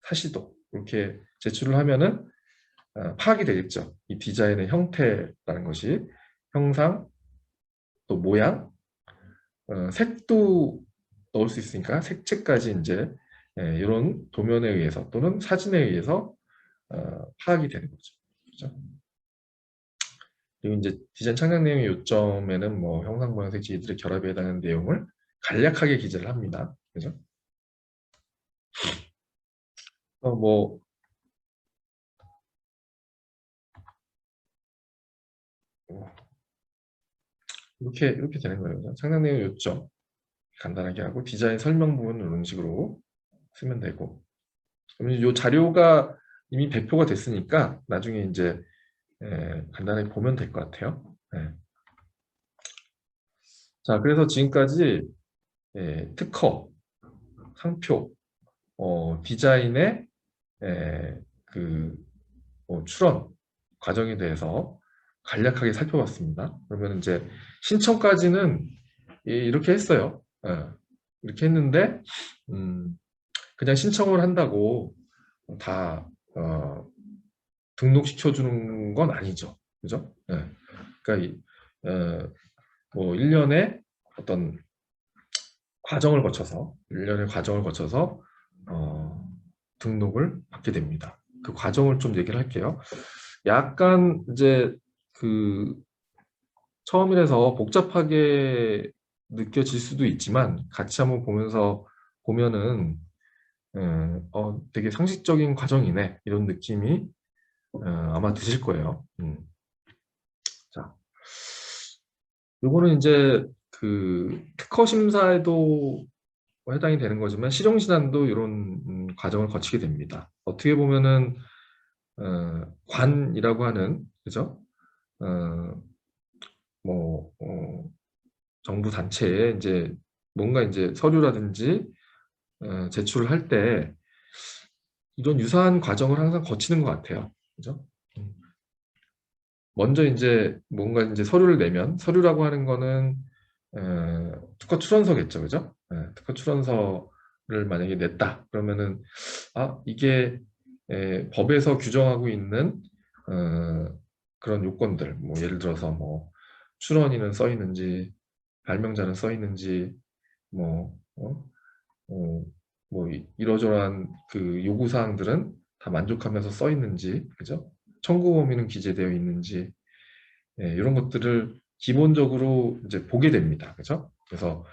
사시도. 이렇게 제출을 하면은 파악이 되겠죠. 이 디자인의 형태라는 것이 형상, 또 모양, 색도 넣을 수 있으니까 색채까지 이제 이런 도면에 의해서 또는 사진에 의해서 파악이 되는 거죠. 그렇죠? 그리고 이제 디자인 창작 내용의 요점에는 뭐 형상, 모양, 색채 이들의 결합에 해당하는 내용을 간략하게 기재를 합니다. 그죠? 뭐 이렇게 되는 거예요. 상당 내용 요점 간단하게 하고 디자인 설명 부분 이런 식으로 쓰면 되고, 그러면 이 자료가 이미 배포가 됐으니까 나중에 이제 간단하게 보면 될 것 같아요. 자, 그래서 지금까지 특허, 상표, 디자인의 그 출원 과정에 대해서 간략하게 살펴봤습니다. 그러면 이제 신청까지는 이렇게 했어요. 이렇게 했는데 그냥 신청을 한다고 다 등록시켜 주는 건 아니죠. 그죠? 그러니까 뭐 1년의 어떤 과정을 거쳐서 등록을 받게 됩니다. 그 과정을 좀 얘기를 할게요. 약간 이제 그 처음이라서 복잡하게 느껴질 수도 있지만 같이 한번 보면은 되게 상식적인 과정이네 이런 느낌이 아마 드실 거예요. 자, 요거는 이제 그 특허 심사에도 해당이 되는 거지만 실용신안도 이런 과정을 거치게 됩니다. 어떻게 보면은 관이라고 하는, 그죠? 정부 단체에 이제 뭔가 이제 서류라든지 제출을 할 때 이런 유사한 과정을 항상 거치는 것 같아요. 그죠? 먼저 이제 뭔가 이제 서류를 내면, 서류라고 하는 거는 특허 출원서겠죠, 그죠? 특허 출원서를 만약에 냈다 그러면은 이게 법에서 규정하고 있는 그런 요건들, 뭐 예를 들어서 뭐 출원인은 써 있는지, 발명자는 써 있는지, 뭐 이러저러한 그 요구 사항들은 다 만족하면서 써 있는지, 그죠? 청구 범위는 기재되어 있는지, 이런 것들을 기본적으로 이제 보게 됩니다. 그죠? 그래서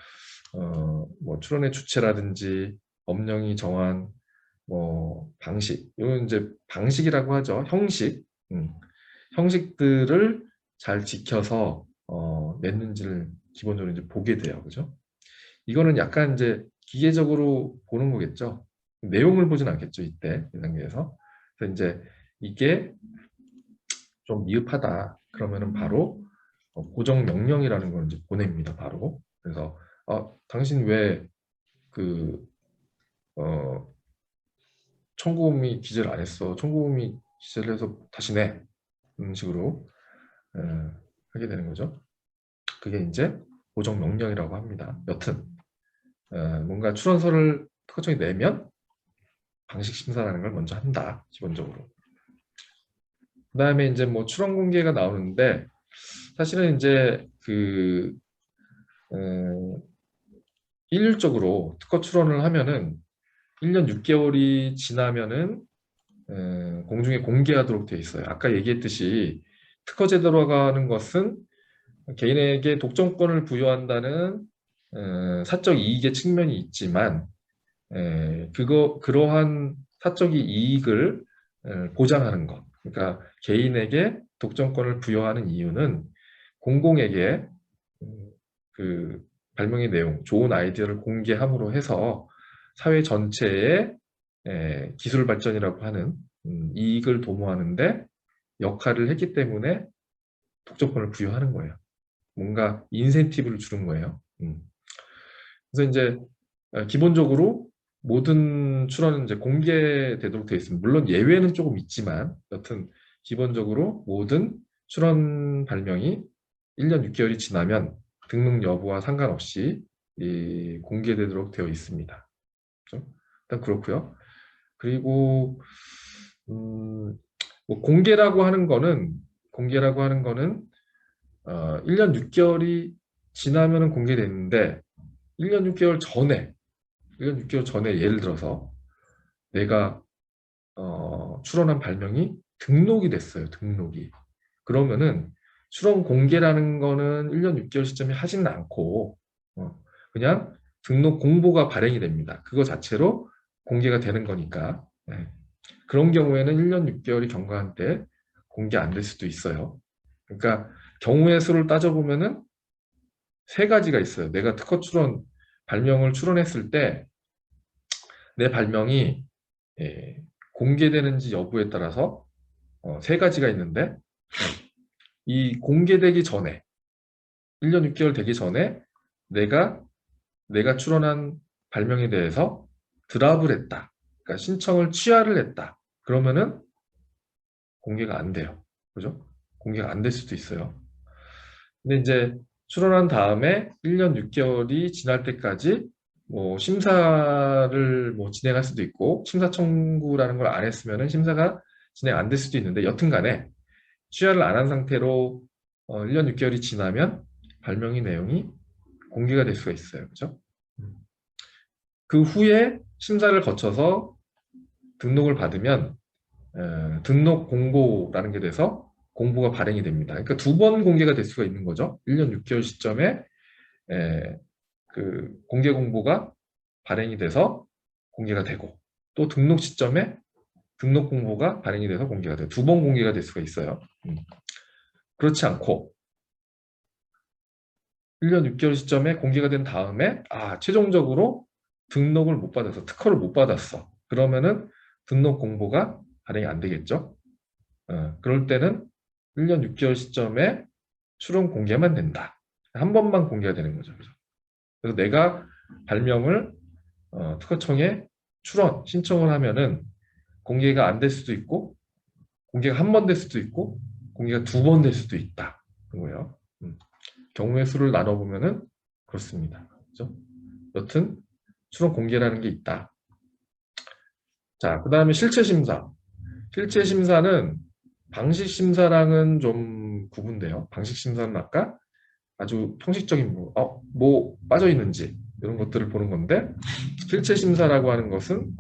뭐 출원의 주체라든지 법령이 정한 뭐 방식, 이건 이제 방식이라고 하죠. 형식, 형식들을 잘 지켜서 냈는지를 기본적으로 이제 보게 돼요. 그죠? 이거는 약간 이제 기계적으로 보는 거겠죠. 내용을 보진 않겠죠. 이때 이 단계에서. 그래서 이제 이게 좀 미흡하다 그러면은 바로 고정 명령이라는 걸 이제 보냅니다. 바로. 그래서 당신 왜 그 청구범위 기재를 안 했어? 청구범위 기재를 해서 다시 내. 이런 식으로 하게 되는 거죠. 그게 이제 고정 명령이라고 합니다. 여튼 뭔가 출원서를 특허청이 내면 방식 심사라는 걸 먼저 한다. 기본적으로. 그 다음에 이제 뭐 출원 공개가 나오는데 사실은 이제 그 일률적으로 특허 출원을 하면은 1년 6개월이 지나면은 공중에 공개하도록 되어 있어요. 아까 얘기했듯이 특허 제도라고 하는 것은 개인에게 독점권을 부여한다는 사적 이익의 측면이 있지만 그러한 사적 이익을 보장하는 것. 그러니까 개인에게 독점권을 부여하는 이유는 공공에게 그 발명의 내용, 좋은 아이디어를 공개함으로 해서 사회 전체의 기술 발전이라고 하는 이익을 도모하는데 역할을 했기 때문에 독점권을 부여하는 거예요. 뭔가 인센티브를 주는 거예요. 그래서 이제 기본적으로 모든 출원은 이제 공개되도록 되어 있습니다. 물론 예외는 조금 있지만 여튼 기본적으로 모든 출원 발명이 1년 6개월이 지나면 등록 여부와 상관없이 공개되도록 되어 있습니다. 그렇죠? 일단 그렇고요. 그리고 뭐 공개라고 하는 거는 1년 6개월이 지나면 공개되는데 1년 6개월 전에 예를 들어서 내가 출원한 발명이 등록이 됐어요. 등록이. 그러면은 출원 공개라는 거는 1년 6개월 시점에 하지는 않고 그냥 등록 공보가 발행이 됩니다. 그거 자체로 공개가 되는 거니까. 그런 경우에는 1년 6개월이 경과한 때 공개 안 될 수도 있어요. 그러니까 경우의 수를 따져보면은 세 가지가 있어요. 내가 특허 출원, 발명을 출원했을 때 내 발명이 공개되는지 여부에 따라서 세 가지가 있는데, 이 공개되기 전에 1년 6개월 되기 전에 내가 출원한 발명에 대해서 드랍을 했다. 그러니까 신청을 취하를 했다. 그러면은 공개가 안 돼요. 그죠? 공개가 안 될 수도 있어요. 근데 이제 출원한 다음에 1년 6개월이 지날 때까지 뭐 심사를 뭐 진행할 수도 있고, 심사 청구라는 걸 안 했으면은 심사가 진행 안 될 수도 있는데, 여튼 간에 취하를 안 한 상태로 1년 6개월이 지나면 발명의 내용이 공개가 될 수가 있어요. 그죠? 그 후에 심사를 거쳐서 등록을 받으면 등록 공고라는 게 돼서 공고가 발행이 됩니다. 그러니까 두 번 공개가 될 수가 있는 거죠. 1년 6개월 시점에 그 공개 공고가 발행이 돼서 공개가 되고, 또 등록 시점에 등록 공고가 발행이 돼서 공개가 돼요. 두 번 공개가 될 수가 있어요. 그렇지 않고 1년 6개월 시점에 공개가 된 다음에 최종적으로 등록을 못 받아서 특허를 못 받았어. 그러면은 등록 공고가 발행이 안 되겠죠. 그럴 때는 1년 6개월 시점에 출원 공개만 된다. 한 번만 공개가 되는 거죠. 그래서 내가 발명을 특허청에 출원 신청을 하면은 공개가 안 될 수도 있고, 공개가 한 번 될 수도 있고, 공개가 두 번 될 수도 있다. 그거예요. 경우의 수를 나눠보면은 그렇습니다. 그죠? 여튼 출원 공개라는 게 있다. 자, 그 다음에 실체 심사. 실체 심사는 방식 심사랑은 좀 구분돼요. 방식 심사는 아까 아주 형식적인 뭐 빠져 있는지 이런 것들을 보는 건데, 실체 심사라고 하는 것은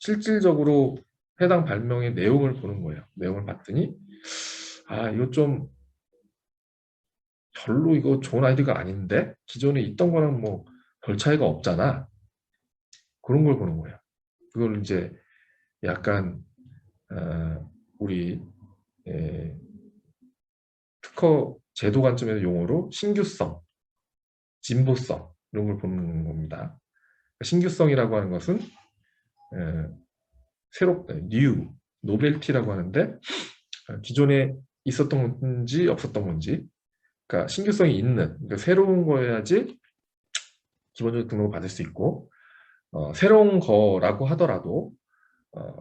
실질적으로 해당 발명의 내용을 보는 거예요. 내용을 봤더니 이거 좀 별로 이거 좋은 아이디어가 아닌데, 기존에 있던 거랑 뭐 별 차이가 없잖아. 그런 걸 보는 거예요. 그걸 이제 약간 우리 특허 제도 관점에서 용어로 신규성, 진보성 이런 걸 보는 겁니다. 신규성이라고 하는 것은 뉴, 노벨티라고 하는데, 기존에 있었던 건지 없었던 건지, 그러니까 신규성이 있는, 그러니까 새로운 거여야지 기본적으로 등록을 받을 수 있고, 새로운 거라고 하더라도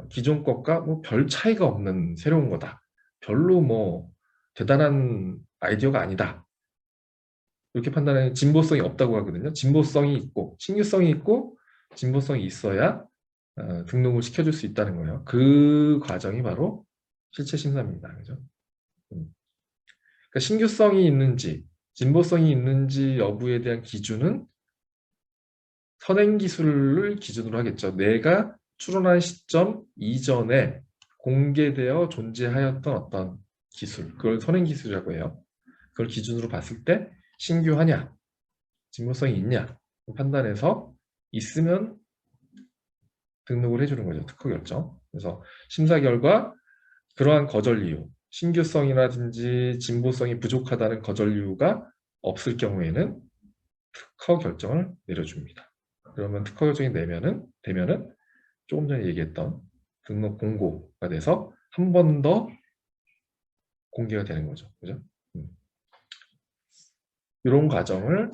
기존 것과 뭐 별 차이가 없는 새로운 거다. 별로 뭐 대단한 아이디어가 아니다. 이렇게 판단하는 진보성이 없다고 하거든요. 진보성이 있고 신규성이 있고 진보성이 있어야 등록을 시켜줄 수 있다는 거예요. 그 과정이 바로 실체 심사입니다. 그죠? 그러니까 신규성이 있는지 진보성이 있는지 여부에 대한 기준은 선행기술을 기준으로 하겠죠. 내가 출원한 시점 이전에 공개되어 존재하였던 어떤 기술, 그걸 선행기술이라고 해요. 그걸 기준으로 봤을 때 신규하냐, 진보성이 있냐 판단해서 있으면 등록을 해주는 거죠. 특허 결정. 그래서 심사 결과 그러한 거절 이유, 신규성이라든지 진보성이 부족하다는 거절 이유가 없을 경우에는 특허 결정을 내려줍니다. 그러면 특허 결정이 되면은 조금 전에 얘기했던 등록 공고가 돼서 한 번 더 공개가 되는 거죠. 그죠? 이런 과정을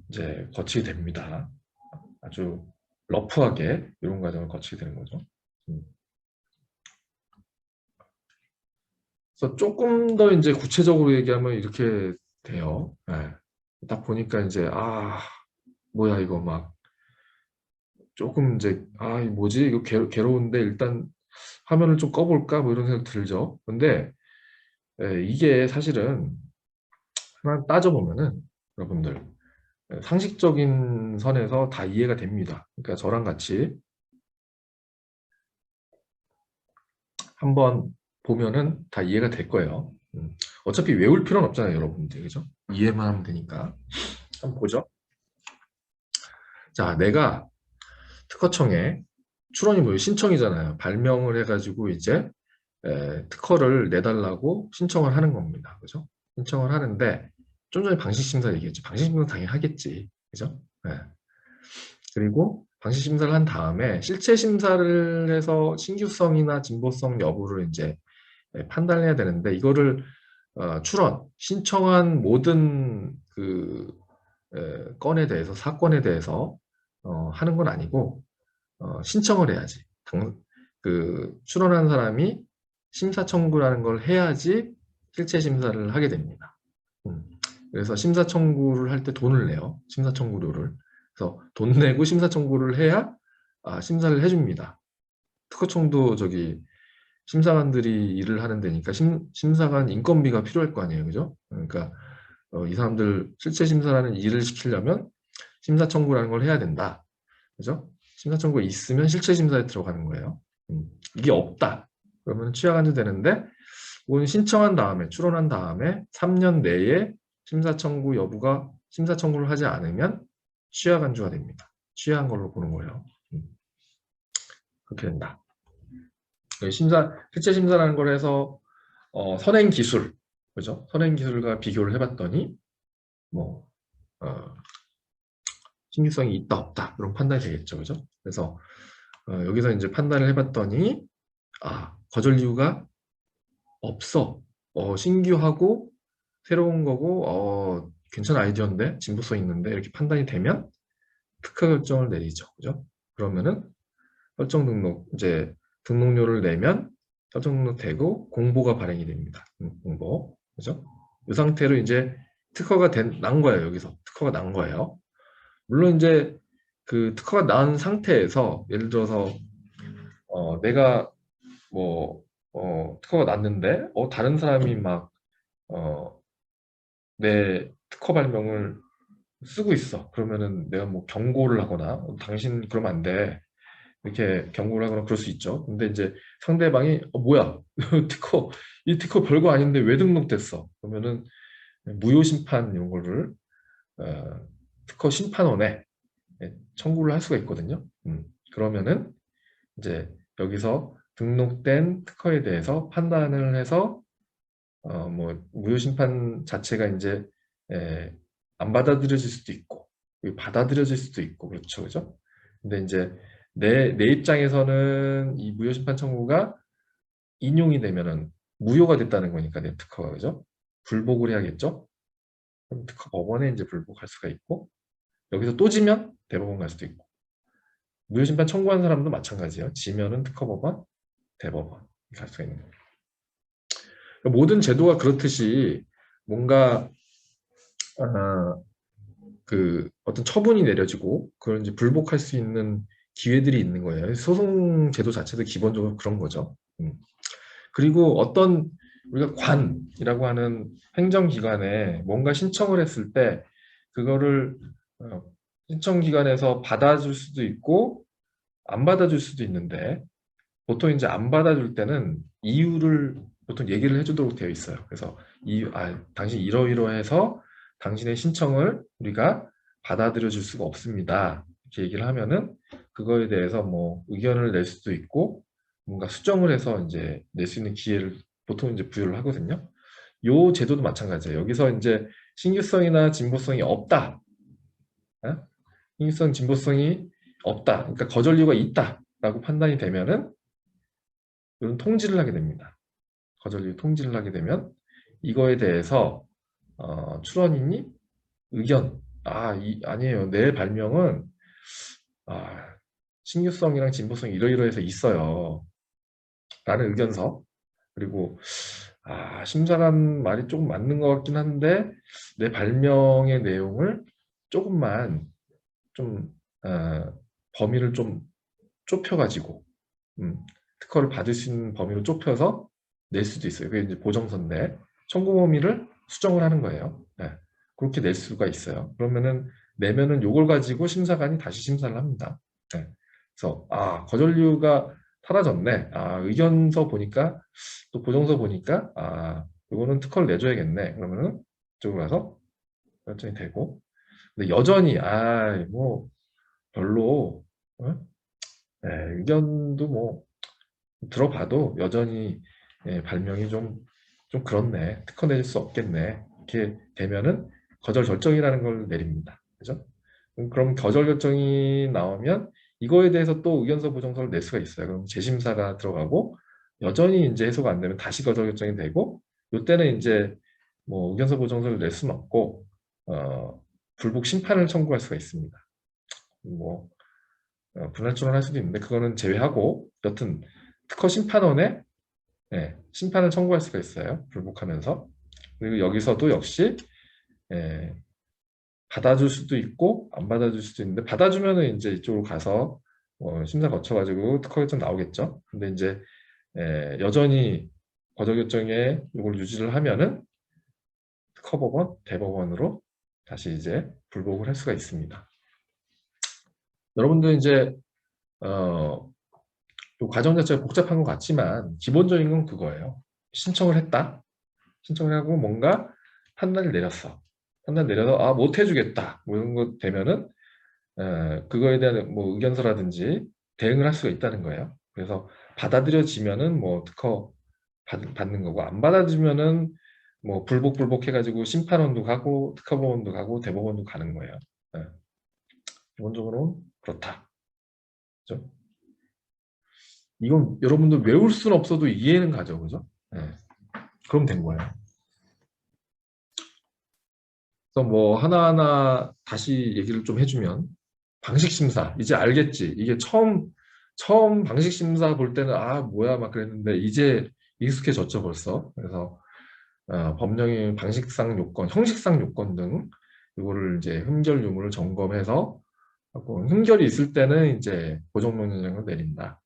이제 거치게 됩니다. 아주 러프하게 이런 과정을 거치게 되는 거죠. 그래서 조금 더 이제 구체적으로 얘기하면 이렇게 돼요. 네. 딱 보니까 이제 뭐야 이거 막 조금 이제 이 뭐지 이거 괴로운데 일단 화면을 좀 꺼볼까 뭐 이런 생각 들죠. 근데 이게 사실은 하나 따져보면은 여러분들 상식적인 선에서 다 이해가 됩니다. 그러니까 저랑 같이 한번 보면은 다 이해가 될 거예요. 어차피 외울 필요는 없잖아요, 여러분들. 그죠? 이해만 하면 되니까. 한번 보죠. 자, 내가 특허청에 출원이 뭐 신청이잖아요. 발명을 해가지고 이제 특허를 내달라고 신청을 하는 겁니다. 그죠? 신청을 하는데 좀 전에 방식 심사 얘기했죠. 방식 심사 당연히 하겠지. 그죠? 네. 그리고 방식 심사를 한 다음에 실체 심사를 해서 신규성이나 진보성 여부를 이제 판단해야 되는데 이거를 출원, 신청한 모든 그 건에 대해서 사건에 대해서 하는 건 아니고 신청을 해야지. 그 출원한 사람이 심사 청구라는 걸 해야지 실체 심사를 하게 됩니다. 그래서 심사 청구를 할 때 돈을 내요. 심사 청구료를. 그래서 돈 내고 심사 청구를 해야 심사를 해줍니다. 특허청도 저기 심사관들이 일을 하는 데니까 심사관 인건비가 필요할 거 아니에요. 그죠? 그러니까 이 사람들 실체 심사라는 일을 시키려면 심사 청구라는 걸 해야 된다. 그죠? 심사 청구가 있으면 실체 심사에 들어가는 거예요. 이게 없다. 그러면 취약 안주 되는데 그건 신청한 다음에 출원한 다음에 3년 내에 심사 청구 여부가 심사 청구를 하지 않으면 취약 안주가 됩니다. 취약한 걸로 보는 거예요. 그렇게 된다. 실체 심사라는 걸 해서 선행 기술, 그죠? 선행 기술과 비교를 해봤더니 뭐 신규성이 있다 없다 이런 판단이 되겠죠, 그죠? 그래서 여기서 이제 판단을 해봤더니 거절 이유가 없어. 신규하고 새로운 거고 괜찮은 아이디어인데 진보성 있는데 이렇게 판단이 되면 특허 결정을 내리죠, 그죠? 그러면은 설정 등록 이제 등록료를 내면 설정 등록되고 공보가 발행이 됩니다. 공보, 그죠? 이 상태로 이제 특허가 난 거예요. 여기서 특허가 난 거예요. 물론 이제 그 특허가 난 상태에서 예를 들어서 내가 뭐 특허가 났는데 다른 사람이 막 내 특허 발명을 쓰고 있어. 그러면은 내가 뭐 경고를 하거나 당신 그러면 안 돼. 이렇게 경고를 하거나 그럴 수 있죠. 근데 이제 상대방이 뭐야 특허 이 특허 별거 아닌데 왜 등록됐어? 그러면은 무효 심판 이런 거를 특허 심판원에 청구를 할 수가 있거든요. 그러면은 이제 여기서 등록된 특허에 대해서 판단을 해서 뭐 무효 심판 자체가 이제 안 받아들여질 수도 있고 받아들여질 수도 있고 그렇죠, 그죠? 근데 이제 내 입장에서는 이 무효 심판 청구가 인용이 되면은 무효가 됐다는 거니까 내 특허가 그죠? 불복을 해야겠죠? 그럼 특허 법원에 이제 불복할 수가 있고 여기서 또 지면 대법원 갈 수도 있고 무효 심판 청구한 사람도 마찬가지예요. 지면은 특허법원, 대법원 갈 수가 있는 거예요. 모든 제도가 그렇듯이 뭔가 그 어떤 처분이 내려지고 그걸 이제 불복할 수 있는 기회들이 있는 거예요. 소송 제도 자체도 기본적으로 그런 거죠. 그리고 어떤 우리가 관이라고 하는 행정기관에 뭔가 신청을 했을 때 그거를 신청기관에서 받아줄 수도 있고 안 받아줄 수도 있는데 보통 이제 안 받아줄 때는 이유를 보통 얘기를 해주도록 되어 있어요. 그래서 당신 이러이러해서 당신의 신청을 우리가 받아들여 줄 수가 없습니다. 이렇게 얘기를 하면은 그거에 대해서 뭐 의견을 낼 수도 있고 뭔가 수정을 해서 이제 낼 수 있는 기회를 보통 이제 부여를 하거든요. 요 제도도 마찬가지예요. 여기서 이제 신규성이나 진보성이 없다. 신규성, 진보성이 없다. 그러니까 거절 이유가 있다라고 판단이 되면은 이런 통지를 하게 됩니다. 거절이유 통지를 하게 되면 이거에 대해서 출원인이 의견 아니에요. 내 발명은 신규성이랑 진보성이 이러이러해서 있어요. 라는 의견서 그리고 심사관 말이 조금 맞는 것 같긴 한데 내 발명의 내용을 조금만 좀 범위를 좀 좁혀가지고 특허를 받을 수 있는 범위로 좁혀서 낼 수도 있어요. 그게 이제 보정서인데 청구 범위를 수정을 하는 거예요. 네. 그렇게 낼 수가 있어요. 그러면은 내면은 요걸 가지고 심사관이 다시 심사를 합니다. 네. 그래서 거절료가 사라졌네. 의견서 보니까 또 보정서 보니까 요거는 특허를 내줘야겠네. 그러면은 이쪽으로 가서 결정이 되고 근데 여전히 뭐 별로 네, 의견도 뭐 들어봐도 여전히 발명이 좀 좀 그렇네. 특허 내줄 수 없겠네. 이렇게 되면은 거절 결정이라는 걸 내립니다. 그죠? 그럼 거절 결정이 나오면 이거에 대해서 또 의견서 보정서를 낼 수가 있어요. 그럼 재심사가 들어가고 여전히 이제 해소가 안 되면 다시 거절 결정이 되고 이때는 이제 뭐 의견서 보정서를 낼 수는 없고 불복 심판을 청구할 수가 있습니다. 뭐 분할출원할 수도 있는데 그거는 제외하고 여튼 특허 심판원에 심판을 청구할 수가 있어요. 불복하면서. 그리고 여기서도 역시 예, 받아줄 수도 있고 안 받아줄 수도 있는데 받아주면은 이제 이쪽으로 가서 심사 거쳐가지고 특허 결정 나오겠죠. 근데 이제 여전히 거절 결정에 이걸 유지를 하면은 특허법원, 대법원으로 다시 이제 불복을 할 수가 있습니다. 여러분들 이제 이 과정 자체가 복잡한 것 같지만 기본적인 건 그거예요. 신청을 했다. 신청을 하고 뭔가 판단을 내렸어. 판단 내려서 못 해주겠다. 뭐 이런 거 되면은 그거에 대한 뭐 의견서라든지 대응을 할 수가 있다는 거예요. 그래서 받아들여지면은 뭐 특허 받는 거고 안 받아주면은 뭐 불복 해가지고 심판원도 가고 특허법원도 가고 대법원도 가는 거예요. 기본적으로는 그렇다. 그죠? 이건 여러분들 외울 수는 없어도 이해는 가죠, 그죠? 그럼 된 거예요. 그래서 뭐 하나하나 다시 얘기를 좀 해주면 방식 심사 이제 알겠지. 이게 처음 방식 심사 볼 때는 뭐야 막 그랬는데 이제 익숙해졌죠 벌써. 그래서 법령의 방식상 요건, 형식상 요건 등 이거를 이제 흠결 유무를 점검해서 하고 흠결이 있을 때는 이제 고정명령을 내린다.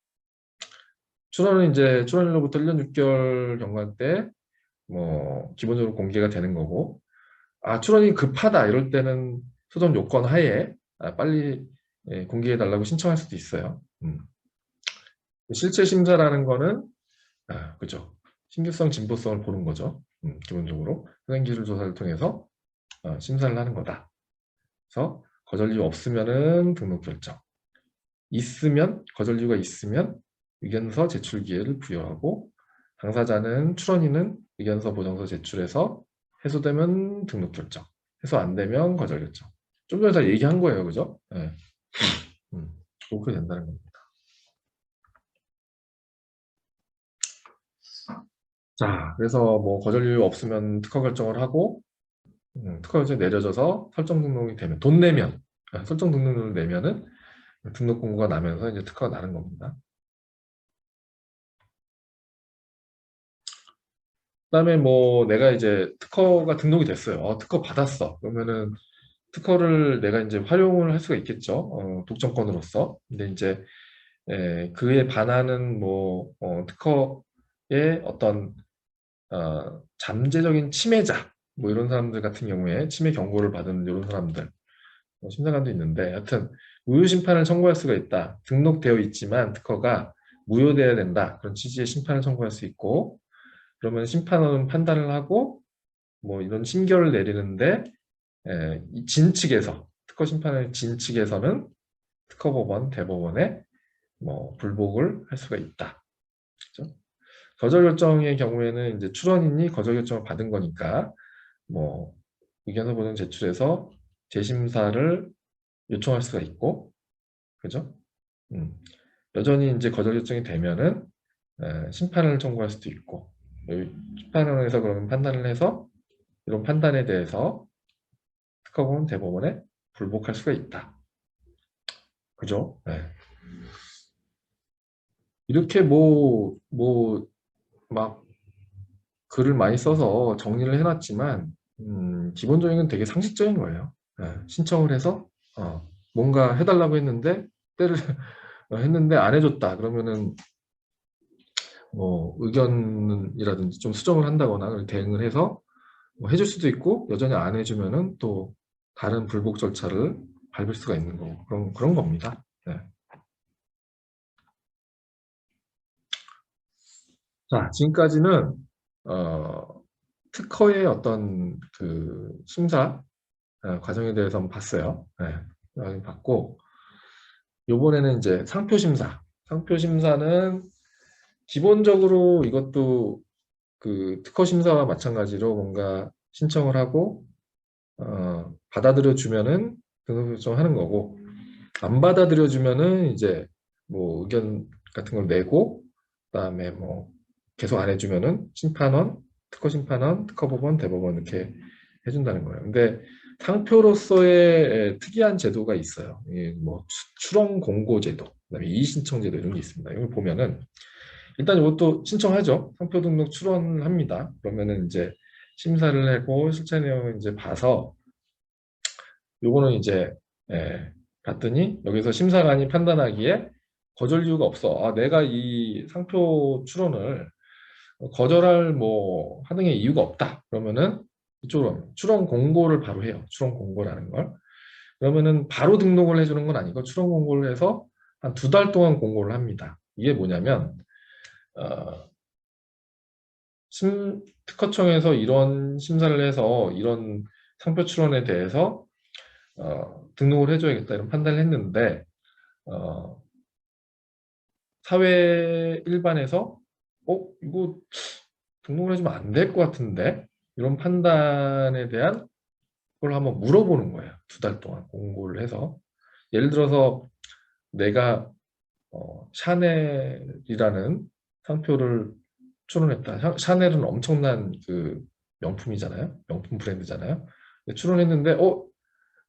출원은 이제 출원일로부터 1년 6개월 경과 때 뭐 기본적으로 공개가 되는 거고 출원이 급하다 이럴 때는 소정 요건 하에 빨리 공개해 달라고 신청할 수도 있어요. 실체 심사라는 거는 그죠. 신규성, 진보성을 보는 거죠. 기본적으로 현행기술 조사를 통해서 심사를 하는 거다. 그래서 거절 이유 없으면은 등록 결정. 있으면 거절 이유가 있으면 의견서 제출 기회를 부여하고 당사자는 출원인은 의견서 보정서 제출해서 해소되면 등록 결정. 해소 안 되면 거절 결정. 좀 전에 다 얘기한 거예요, 그죠? 네. 그렇게 된다는 겁니다. 자, 그래서 뭐 거절 이유 없으면 특허 결정을 하고 특허 결정이 내려져서 설정 등록이 되면 돈 내면 설정 등록료를 내면은 등록 공고가 나면서 이제 특허가 나는 겁니다. 그다음에 뭐 내가 이제 특허가 등록이 됐어요. 특허 받았어. 그러면은 특허를 내가 이제 활용을 할 수가 있겠죠. 독점권으로서. 근데 이제 그에 반하는 뭐 특허의 어떤 잠재적인 침해자 뭐 이런 사람들 같은 경우에 침해 경고를 받은 이런 사람들 심사관도 있는데 하여튼 무효 심판을 청구할 수가 있다. 등록되어 있지만 특허가 무효돼야 된다. 그런 취지의 심판을 청구할 수 있고 그러면 심판원은 판단을 하고 뭐 이런 심결을 내리는데 이 진측에서 특허 심판의 진측에서는 특허법원, 대법원에 뭐 불복을 할 수가 있다. 그렇죠? 거절 결정의 경우에는 이제 출원인이 거절 결정을 받은 거니까 뭐 의견서 보정 제출해서 재심사를 요청할 수가 있고, 그죠? 여전히 이제 거절 결정이 되면은 심판을 청구할 수도 있고, 심판원에서 그러면 판단을 해서 이런 판단에 대해서 특허법원, 대법원에 불복할 수가 있다. 그죠? 이렇게 막 글을 많이 써서 정리를 해놨지만 기본적인 건 되게 상식적인 거예요. 신청을 해서 뭔가 해달라고 했는데 때를 했는데 안 해줬다. 그러면은 뭐 의견이라든지 좀 수정을 한다거나 대응을 해서 뭐 해줄 수도 있고 여전히 안 해주면은 또 다른 불복 절차를 밟을 수가 있는 거고 그런 겁니다. 자, 지금까지는 특허의 어떤 그 심사 과정에 대해서 한번 봤어요. 봤고 요번에는 이제 상표 심사. 상표 심사는 기본적으로 이것도 그 특허 심사와 마찬가지로 뭔가 신청을 하고 받아들여 주면은 등록 결정하는 거고, 안 받아들여 주면은 이제 뭐 의견 같은 걸 내고, 그다음에 뭐 계속 안 해주면은 심판원, 특허 심판원, 특허법원, 대법원 이렇게 해준다는 거예요. 근데 상표로서의 특이한 제도가 있어요. 뭐 출원 공고 제도, 그다음에 이의 신청 제도 이런 게 있습니다. 이걸 보면은 일단 이것도 신청하죠. 상표 등록 출원합니다. 그러면은 이제 심사를 하고 실제 내용을 이제 봐서 요거는 이제 봤더니 여기서 심사관이 판단하기에 거절 이유가 없어. 아, 내가 이 상표 출원을 거절할 뭐 하등의 이유가 없다. 그러면은 이쪽으로 출원 공고를 바로 해요. 출원 공고라는 걸. 그러면은 바로 등록을 해주는 건 아니고 출원 공고를 해서 한 2달 동안 공고를 합니다. 이게 뭐냐면 어, 특허청에서 이런 심사를 해서 이런 상표 출원에 대해서 등록을 해줘야겠다 이런 판단을 했는데 어, 사회 일반에서 이거 등록을 해주면 안 될 것 같은데 이런 판단에 대한 걸 한번 물어보는 거예요. 2달 동안 공고를 해서 예를 들어서 내가 샤넬이라는 상표를 출원했다. 샤넬은 엄청난 그 명품이잖아요. 명품 브랜드잖아요. 출원했는데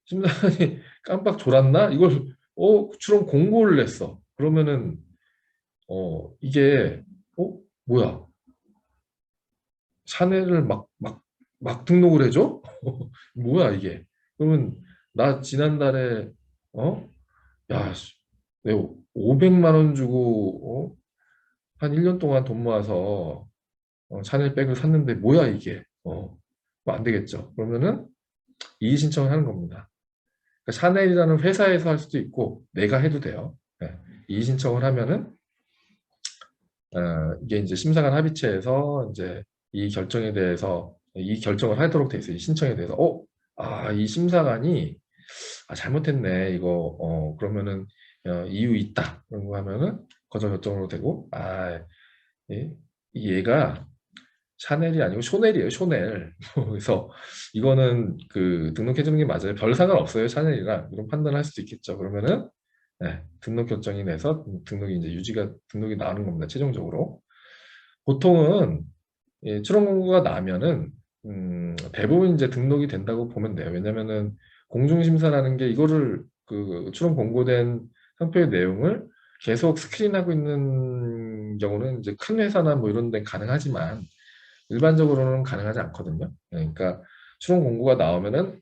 심사관이 깜빡 졸았나? 이걸 출원 공고를 냈어. 그러면은 이게 뭐야? 샤넬을 막 등록을 해줘? 뭐야 이게? 그러면 나 지난달에 야, 내가 500만 원 주고 한 1년 동안 돈 모아서 샤넬백을 샀는데 뭐야 이게? 뭐안 되겠죠. 그러면은 이의 신청을 하는 겁니다. 그러니까 샤넬이라는 회사에서 할 수도 있고 내가 해도 돼요. 네. 이의 신청을 하면은 이게 이제 심사관 합의체에서 이제 이 결정에 대해서 이 결정을 하도록 돼 있어요. 이 신청에 대해서 이 심사관이 잘못했네 이거 그러면은 이유 있다 그런 거 하면은 거절 결정으로 되고 예, 이 얘가 샤넬이 아니고 쇼넬이에요. 쇼넬. 그래서 이거는 그 등록해 주는 게 맞아요. 별 상관없어요. 샤넬이랑 이런 판단을 할 수도 있겠죠. 그러면은 등록 결정이 내서 등록이 이제 등록이 나오는 겁니다. 최종적으로. 보통은 출원 공고가 나면은 대부분 이제 등록이 된다고 보면 돼요. 왜냐면은 공중심사라는 게 이거를 그 출원 공고된 상표의 내용을 계속 스크린하고 있는 경우는 이제 큰 회사나 뭐 이런 데는 가능하지만 일반적으로는 가능하지 않거든요. 그러니까 출원 공고가 나오면은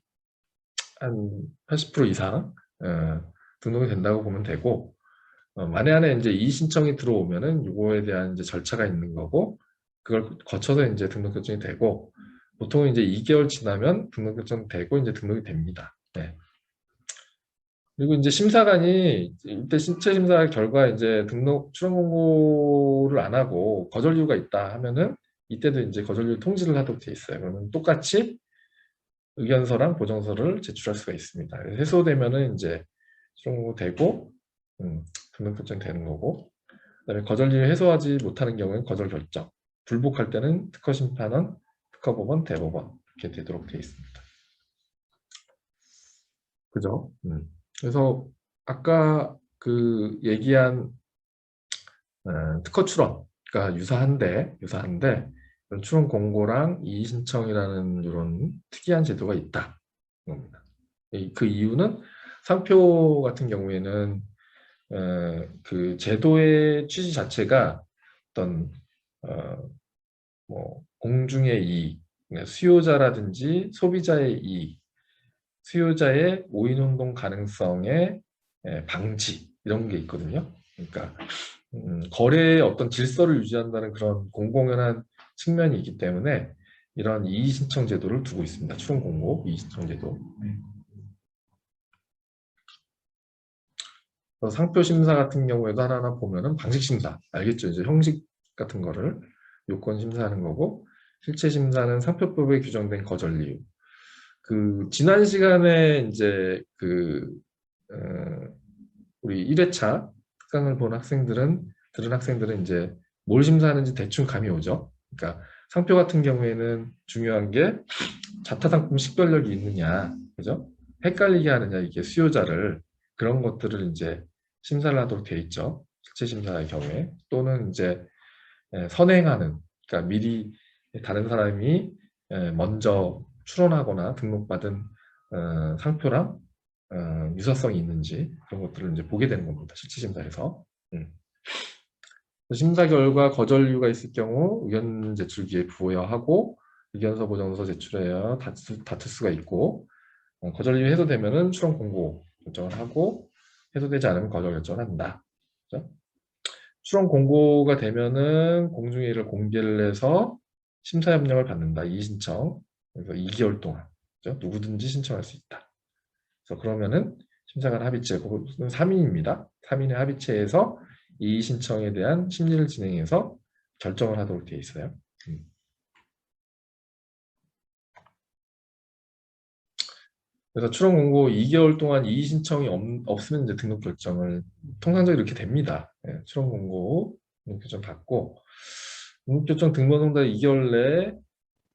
한 80% 이상 등록이 된다고 보면 되고 만에 안에 이제 이의 신청이 들어오면은 이거에 대한 이제 절차가 있는 거고 그걸 거쳐서 이제 등록 결정이 되고 보통은 이제 2개월 지나면 등록 결정되고 이제 등록이 됩니다. 네. 그리고 이제 심사관이 이때 신체 심사 결과 이제 등록 출원 공고를 안 하고 거절 이유가 있다 하면은 이때도 이제 거절 이유 통지를 하도록 돼 있어요. 그러면 똑같이 의견서랑 보정서를 제출할 수가 있습니다. 해소되면은 이제 출원 공고 되고 등록 결정 되는 거고 그다음에 거절 이유 해소하지 못하는 경우에는 거절 결정, 불복할 때는 특허 심판원, 특허법원, 대법원 이렇게 되도록 되어 있습니다. 그죠? 그래서 아까 그 얘기한 특허 출원과 유사한데 이런 출원 공고랑 이의 신청이라는 이런 특이한 제도가 있다. 겁니다. 그 이유는 상표 같은 경우에는 그 제도의 취지 자체가 어떤 뭐 공중의 이익, 수요자라든지 소비자의 이익, 수요자의 오인운동 가능성의 방지 이런 게 있거든요. 그러니까 거래의 어떤 질서를 유지한다는 그런 공공연한 측면이 있기 때문에 이런 이의신청 제도를 두고 있습니다. 출원 공고 이의신청 제도. 상표 심사 같은 경우에도 하나하나 보면은 방식 심사 알겠죠? 이제 형식 같은 거를 요건 심사하는 거고 실체 심사는 상표법에 규정된 거절 이유. 그 지난 시간에 이제 우리 1회차 특강을 본 들은 학생들은 이제 뭘 심사하는지 대충 감이 오죠. 그러니까 상표 같은 경우에는 중요한 게 자타 상품 식별력이 있느냐, 그죠? 헷갈리게 하느냐, 이게 수요자를. 그런 것들을 이제 심사를 하도록 되어 있죠. 실체 심사의 경우에. 또는 이제 선행하는, 그러니까 미리 다른 사람이 먼저 출원하거나 등록받은 상표랑 유사성이 있는지 그런 것들을 이제 보게 되는 겁니다. 실체 심사에서. 심사 결과 거절 이유가 있을 경우 의견 제출기에 부여하고 의견서 보정서 제출해야 다툴 수가 있고, 거절 이유 해소되면은 출원 공고 결정을 하고, 해소되지 않으면 거절 결정을 한다. 그렇죠? 출원 공고가 되면은 공중회의를 공개를 해서 심사 협력을 받는다. 이의신청. 그래서 2개월 동안, 그렇죠? 누구든지 신청할 수 있다. 그래서 그러면은 심사관 합의체, 그것은 3인입니다. 3인의 합의체에서 이의신청에 대한 심리를 진행해서 결정을 하도록 되어 있어요. 그래서 출원 공고 2개월 동안 이의 신청이 없으면 이제 등록 결정을 통상적으로 이렇게 됩니다. 출원 공고 등록 결정 받고, 등록 결정 등본송달 2개월 내에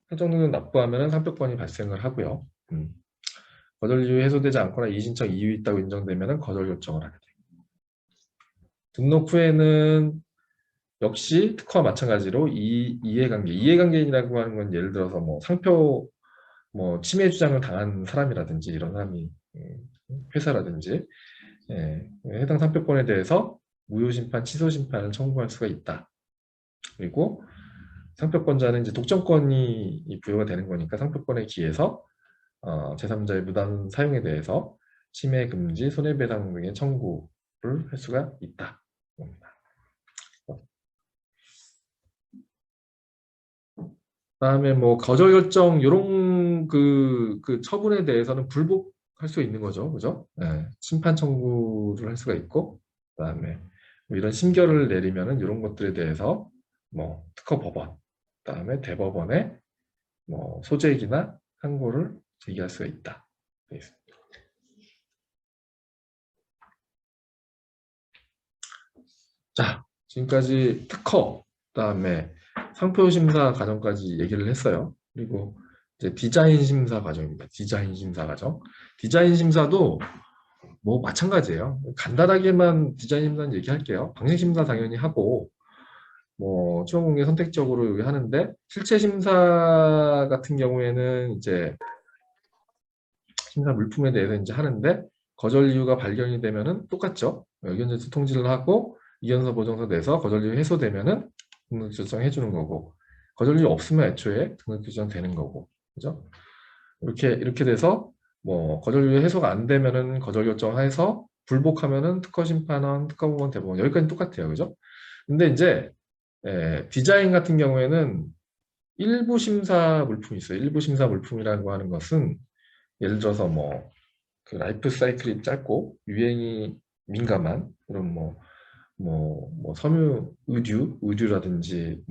설정 등록 납부하면 상표권이 발생을 하고요. 거절 이유 해소되지 않거나 이의 신청 이유 있다고 인정되면 거절 결정을 하게 됩니다. 등록 후에는 역시 특허와 마찬가지로 이해관계인이라고 하는 건 예를 들어서 뭐 상표 침해 주장을 당한 사람이라든지 이런 사람이 회사라든지 해당 상표권에 대해서 무효심판, 취소심판을 청구할 수가 있다. 그리고 상표권자는 이제 독점권이 부여가 되는 거니까 상표권에 기해서 제3자의 무단 사용에 대해서 침해 금지, 손해배상 등의 청구를 할 수가 있다. 그다음에 뭐 거절 결정 이런 그 처분에 대해서는 불복할 수 있는 거죠, 그죠? 심판 청구를 할 수가 있고, 그다음에 뭐 이런 심결을 내리면은 이런 것들에 대해서 뭐 특허법원, 그다음에 대법원에 뭐 소재기나 항고를 제기할 수가 있다. 되어 있습니다. 자, 지금까지 특허, 그다음에 상표 심사 과정까지 얘기를 했어요. 그리고 이제 디자인 심사 과정입니다. 디자인 심사 과정. 디자인 심사도 뭐 마찬가지예요. 간단하게만 디자인 심사는 얘기할게요. 방식 심사 당연히 하고, 뭐 출원 공개 선택적으로 하는데, 실체 심사 같은 경우에는 이제 심사 물품에 대해서 이제 하는데, 거절 이유가 발견이 되면은 똑같죠. 의견 제출 통지를 하고 이견서 보정서 내서 거절 이유 해소되면은 등록 결정 해주는 거고, 거절 이유 없으면 애초에 등록 결정 되는 거고, 그죠? 이렇게 돼서 뭐 거절 이유 해소가 안 되면은 거절 결정해서 불복하면은 특허 심판원, 특허법원, 대법원 여기까지 똑같아요, 그죠? 근데 이제 디자인 같은 경우에는 일부 심사 물품이 있어요. 일부 심사 물품이라고 하는 것은 예를 들어서 뭐 그 라이프 사이클이 짧고 유행이 민감한 그런 섬유 의류라든지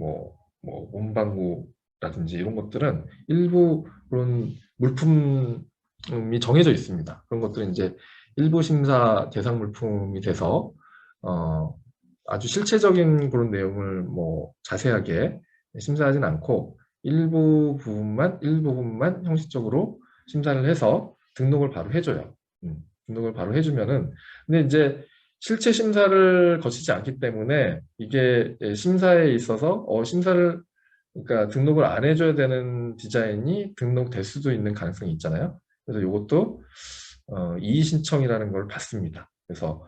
문방구라든지 이런 것들은 일부 그런 물품이 정해져 있습니다. 그런 것들은 이제 일부 심사 대상 물품이 돼서 아주 실체적인 그런 내용을 자세하게 심사하진 않고 일부 부분만 형식적으로 심사를 해서 등록을 바로 해줘요. 등록을 바로 해주면은, 근데 이제 실체 심사를 거치지 않기 때문에 이게 심사에 있어서 그러니까 등록을 안 해줘야 되는 디자인이 등록될 수도 있는 가능성이 있잖아요. 그래서 이것도 이의 신청이라는 걸 받습니다. 그래서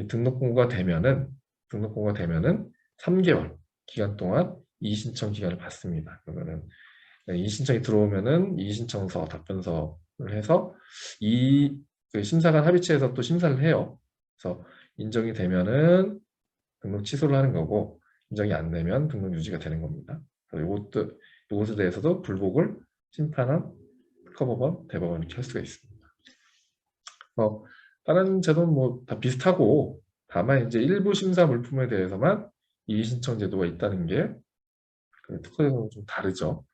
등록 공고가 되면은 3개월 기간 동안 이의 신청 기간을 받습니다. 그러면은 이의 신청이 들어오면은 이의 신청서, 답변서를 해서 그 심사관 합의체에서 또 심사를 해요. 그래서 인정이 되면은 등록 취소를 하는 거고, 인정이 안 되면 등록 유지가 되는 겁니다. 이것에 대해서도 불복을 심판한 특허법원, 대법원 이렇게 할 수가 있습니다. 다른 제도는 다 비슷하고, 다만 이제 일부 심사 물품에 대해서만 이의 신청 제도가 있다는 게 그 특허에서는 좀 다르죠.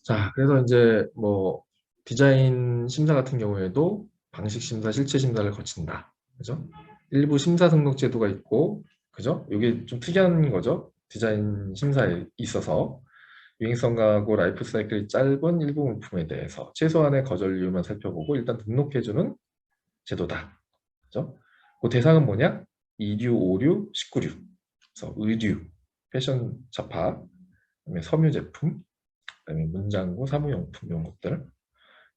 자, 그래서 이제 디자인 심사 같은 경우에도 방식 심사, 실체 심사를 거친다. 그죠? 일부 심사 등록 제도가 있고 그죠? 이게 좀 특이한 거죠. 디자인 심사에 있어서 유행성하고 라이프 사이클이 짧은 일부 물품에 대해서 최소한의 거절 이유만 살펴보고 일단 등록해주는 제도다. 그죠? 그 대상은 뭐냐? 2류, 5류, 19류. 그래서 의류, 패션 잡화, 그다음에 섬유 제품, 그다음에 문장구, 사무용품 이런 것들.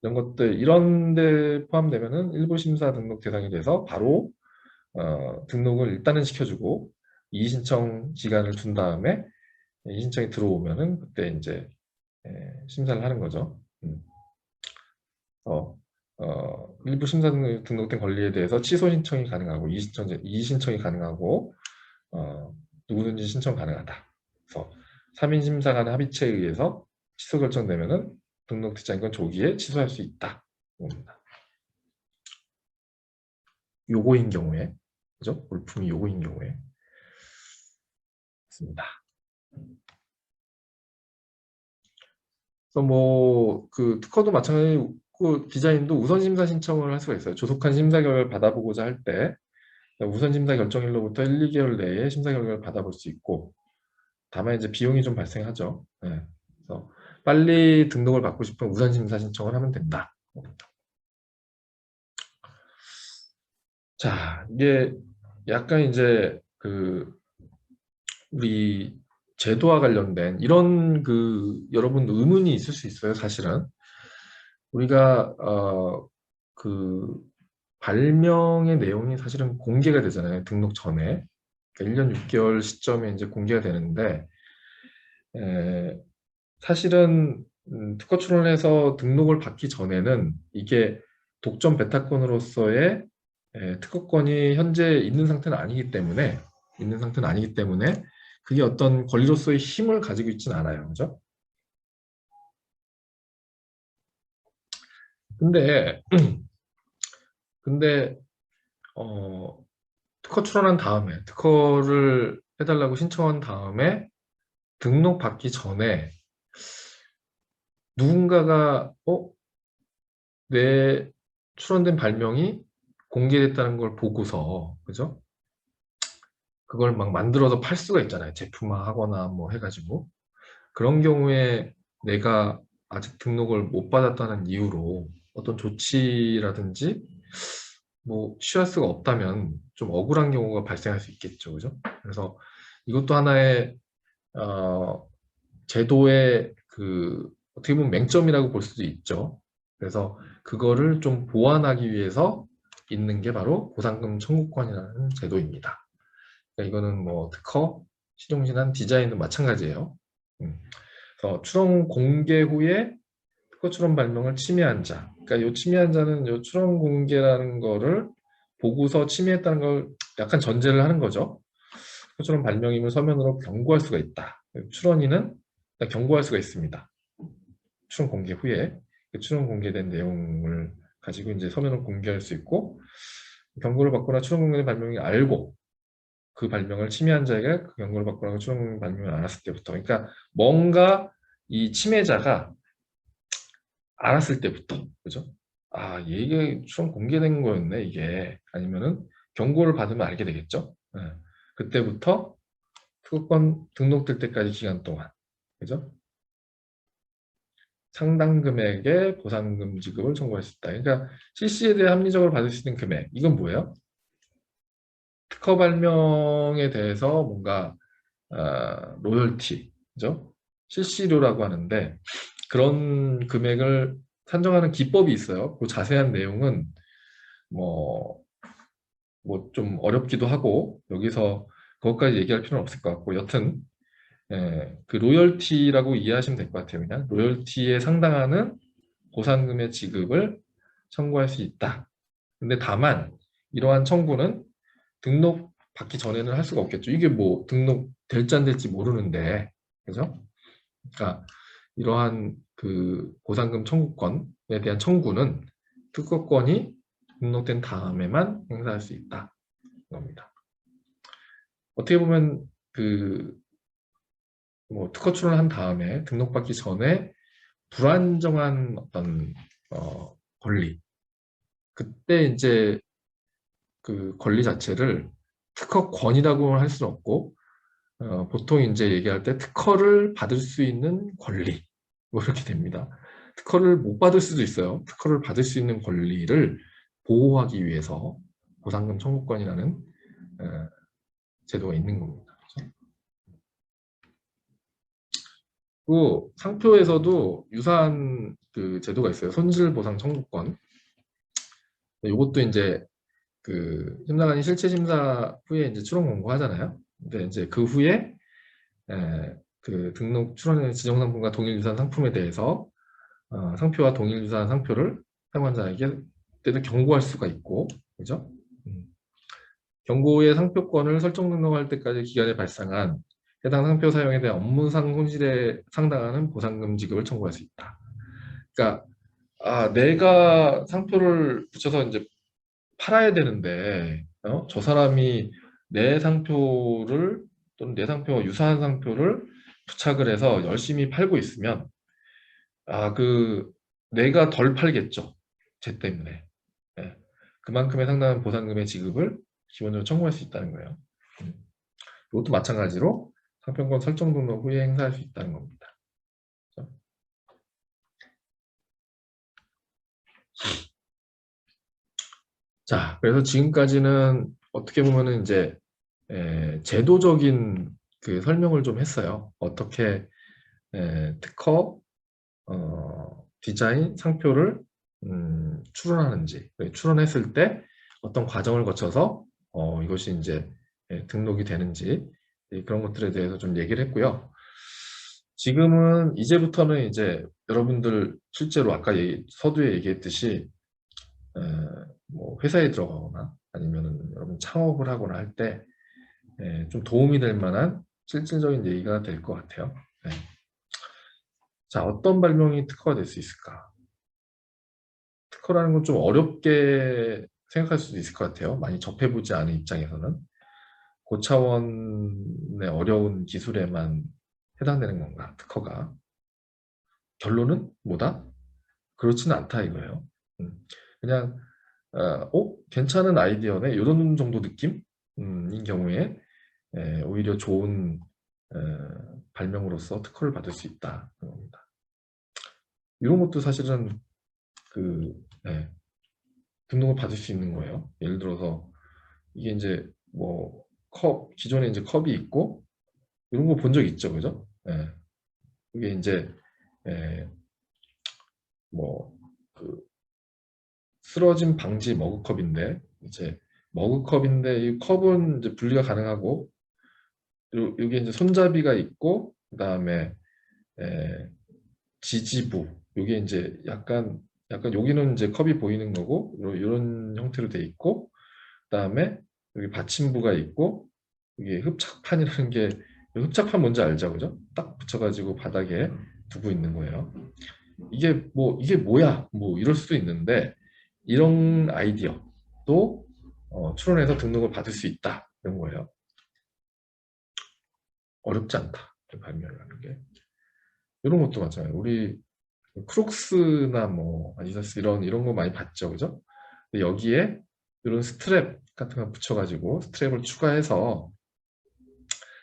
이런 것들 이런 데 포함되면은 일부 심사 등록 대상이 돼서 바로 등록을 일단은 시켜주고 이의신청 기간을 둔 다음에 이의신청이 들어오면은 그때 이제 심사를 하는 거죠. 어, 일부 심사 등록된 권리에 대해서 취소 신청이 가능하고 이의신청이 가능하고 누구든지 신청 가능하다. 그래서 3인 심사 간 합의체에 의해서 취소 결정되면은 등록되지 않은 건 조기에 취소할 수 있다. 요거인 경우에, 그죠? 물품이 요거인 경우에 있습니다. 그래서 뭐 그 특허도 마찬가지로 그 디자인도 우선 심사 신청을 할 수가 있어요. 조속한 심사 결과를 받아보고자 할 때 우선 심사 결정일로부터 1, 2개월 내에 심사 결과를 받아볼 수 있고, 다만 이제 비용이 좀 발생하죠. 네. 그래서 빨리 등록을 받고 싶으면 우선 심사 신청을 하면 된다. 자, 이게 약간 이제 그 우리 제도와 관련된 이런 그 여러분 의문이 있을 수 있어요. 사실은 우리가 그 발명의 내용이 사실은 공개가 되잖아요. 등록 전에. 그러니까 1년 6개월 시점에 이제 공개가 되는데 사실은 특허 출원해서 등록을 받기 전에는 이게 독점 베타권으로서의 특허권이 현재 있는 상태는 아니기 때문에 그게 어떤 권리로서의 힘을 가지고 있지는 않아요. 그죠? 근데 근데 특허 출원한 다음에 특허를 해달라고 신청한 다음에 등록 받기 전에 누군가가 내 출원된 발명이 공개됐다는 걸 보고서 그죠? 그걸 막 만들어서 팔 수가 있잖아요. 제품화하거나 뭐 해가지고 그런 경우에 내가 아직 등록을 못 받았다는 이유로 어떤 조치라든지 뭐 취할 수가 없다면 좀 억울한 경우가 발생할 수 있겠죠. 그죠? 그래서 이것도 하나의 제도의 그 어떻게 보면 맹점이라고 볼 수도 있죠. 그래서 그거를 좀 보완하기 위해서 있는 게 바로 보상금 청구권이라는 제도입니다. 그러니까 이거는 뭐 특허, 실용진한 디자인도 마찬가지예요. 그래서 출원 공개 후에 특허 출원 발명을 침해한 자. 그러니까 이 침해한 자는 이 출원 공개라는 거를 보고서 침해했다는 걸 약간 전제를 하는 거죠. 특허 출원 발명임을 서면으로 경고할 수가 있다. 출원인은 경고할 수가 있습니다. 출원 공개 후에 출원 공개된 내용을 가지고 이제 서면으로 공개할 수 있고, 경고를 받거나 출원 공개된 발명이 알고 그 발명을 침해한 자에게 그 경고를 받거나 출원 공개 발명을 알았을 때부터, 그러니까 뭔가 이 침해자가 알았을 때부터, 그죠? 아, 이게 출원 공개된 거였네, 이게. 아니면은 경고를 받으면 알게 되겠죠? 네. 그때부터 특허권 등록될 때까지 기간 동안, 그죠? 상당 금액의 보상금 지급을 청구할 수 있다. 그러니까 실시에 대해 합리적으로 받을 수 있는 금액. 이건 뭐예요? 특허 발명에 대해서 뭔가 로열티, 그죠? 실시료라고 하는데 그런 금액을 산정하는 기법이 있어요. 그 자세한 내용은 뭐 좀 어렵기도 하고 여기서 그것까지 얘기할 필요는 없을 것 같고, 여튼 그 로열티라고 이해하시면 될 것 같아요. 그냥 로열티에 상당하는 보상금의 지급을 청구할 수 있다. 근데 다만 이러한 청구는 등록 받기 전에는 할 수가 없겠죠. 이게 뭐 등록 될지 안 될지 모르는데, 그죠? 그러니까 이러한 그 보상금 청구권에 대한 청구는 특허권이 등록된 다음에만 행사할 수 있다. 겁니다. 어떻게 보면 그 뭐 특허 출원을 한 다음에 등록받기 전에 불안정한 어떤 권리, 그때 이제 그 권리 자체를 특허권이라고 할 수는 없고 보통 이제 얘기할 때 특허를 받을 수 있는 권리 뭐 이렇게 됩니다. 특허를 못 받을 수도 있어요. 특허를 받을 수 있는 권리를 보호하기 위해서 보상금 청구권이라는 제도가 있는 겁니다. 그렇죠? 그 상표에서도 유사한 그 제도가 있어요. 손실보상 청구권. 이것도 이제 그 심사관이 실체 심사 후에 이제 출원 권고하잖아요. 근데 이제 그 후에 그 등록 출원의 지정 상품과 동일 유사한 상품에 대해서 상표와 동일 유사한 상표를 사용자에게 때도 경고할 수가 있고, 그죠? 경고의 상표권을 설정 등록할 때까지 기간에 발생한 해당 상표 사용에 대한 업무상 손실에 상당하는 보상금 지급을 청구할 수 있다. 그러니까 내가 상표를 붙여서 이제 팔아야 되는데 저 사람이 내 상표를 또는 내 상표와 유사한 상표를 부착을 해서 열심히 팔고 있으면 내가 덜 팔겠죠. 쟤 때문에. 네. 그만큼의 상당한 보상금의 지급을 기본적으로 청구할 수 있다는 거예요. 이것도 마찬가지로 상표권 설정 등록 후에 행사할 수 있다는 겁니다. 그렇죠? 자, 그래서 지금까지는 어떻게 보면은 이제 제도적인 그 설명을 좀 했어요. 어떻게 특허, 디자인, 상표를 출원하는지, 출원했을 때 어떤 과정을 거쳐서 이것이 이제 등록이 되는지 그런 것들에 대해서 좀 얘기를 했고요. 지금은 이제부터는 이제 여러분들 실제로 아까 서두에 얘기했듯이 뭐 회사에 들어가거나 아니면 여러분 창업을 하거나 할 때 좀 도움이 될 만한 실질적인 얘기가 될 것 같아요. 네. 자, 어떤 발명이 특허가 될 수 있을까? 특허라는 건 좀 어렵게 생각할 수도 있을 것 같아요. 많이 접해보지 않은 입장에서는. 고차원의 어려운 기술에만 해당되는 건가, 특허가? 결론은 뭐다? 그렇지는 않다 이거예요. 그냥 괜찮은 아이디어네 이런 정도 느낌인 경우에 오히려 좋은 발명으로서 특허를 받을 수 있다 겁니다. 이런 것도 사실은 등록을 받을 수 있는 거예요. 예를 들어서 이게 이제 뭐 기존에 이제 컵이 있고 이런 거 본 적 있죠, 그죠? 이게 이제 쓰러짐 방지 머그컵인데 이제 머그컵인데 이 컵은 이제 분리가 가능하고 여기 이제 손잡이가 있고 그다음에 지지부 여기 이제 약간 여기는 이제 컵이 보이는 거고 이런 형태로 돼 있고 그다음에 여기 받침부가 있고 이게 흡착판이라는 게 흡착판 뭔지 알죠, 그죠? 딱 붙여가지고 바닥에 두고 있는 거예요. 이게 뭐야? 뭐 이럴 수도 있는데 이런 아이디어도 출원해서 등록을 받을 수 있다 이런 거예요. 어렵지 않다 발명이라는 게. 이런 것도 마찬가지예요. 우리 크록스나 뭐 아디다스 이런 거 많이 봤죠, 그죠? 근데 여기에 이런 스트랩 같은 거 붙여가지고 스트랩을 추가해서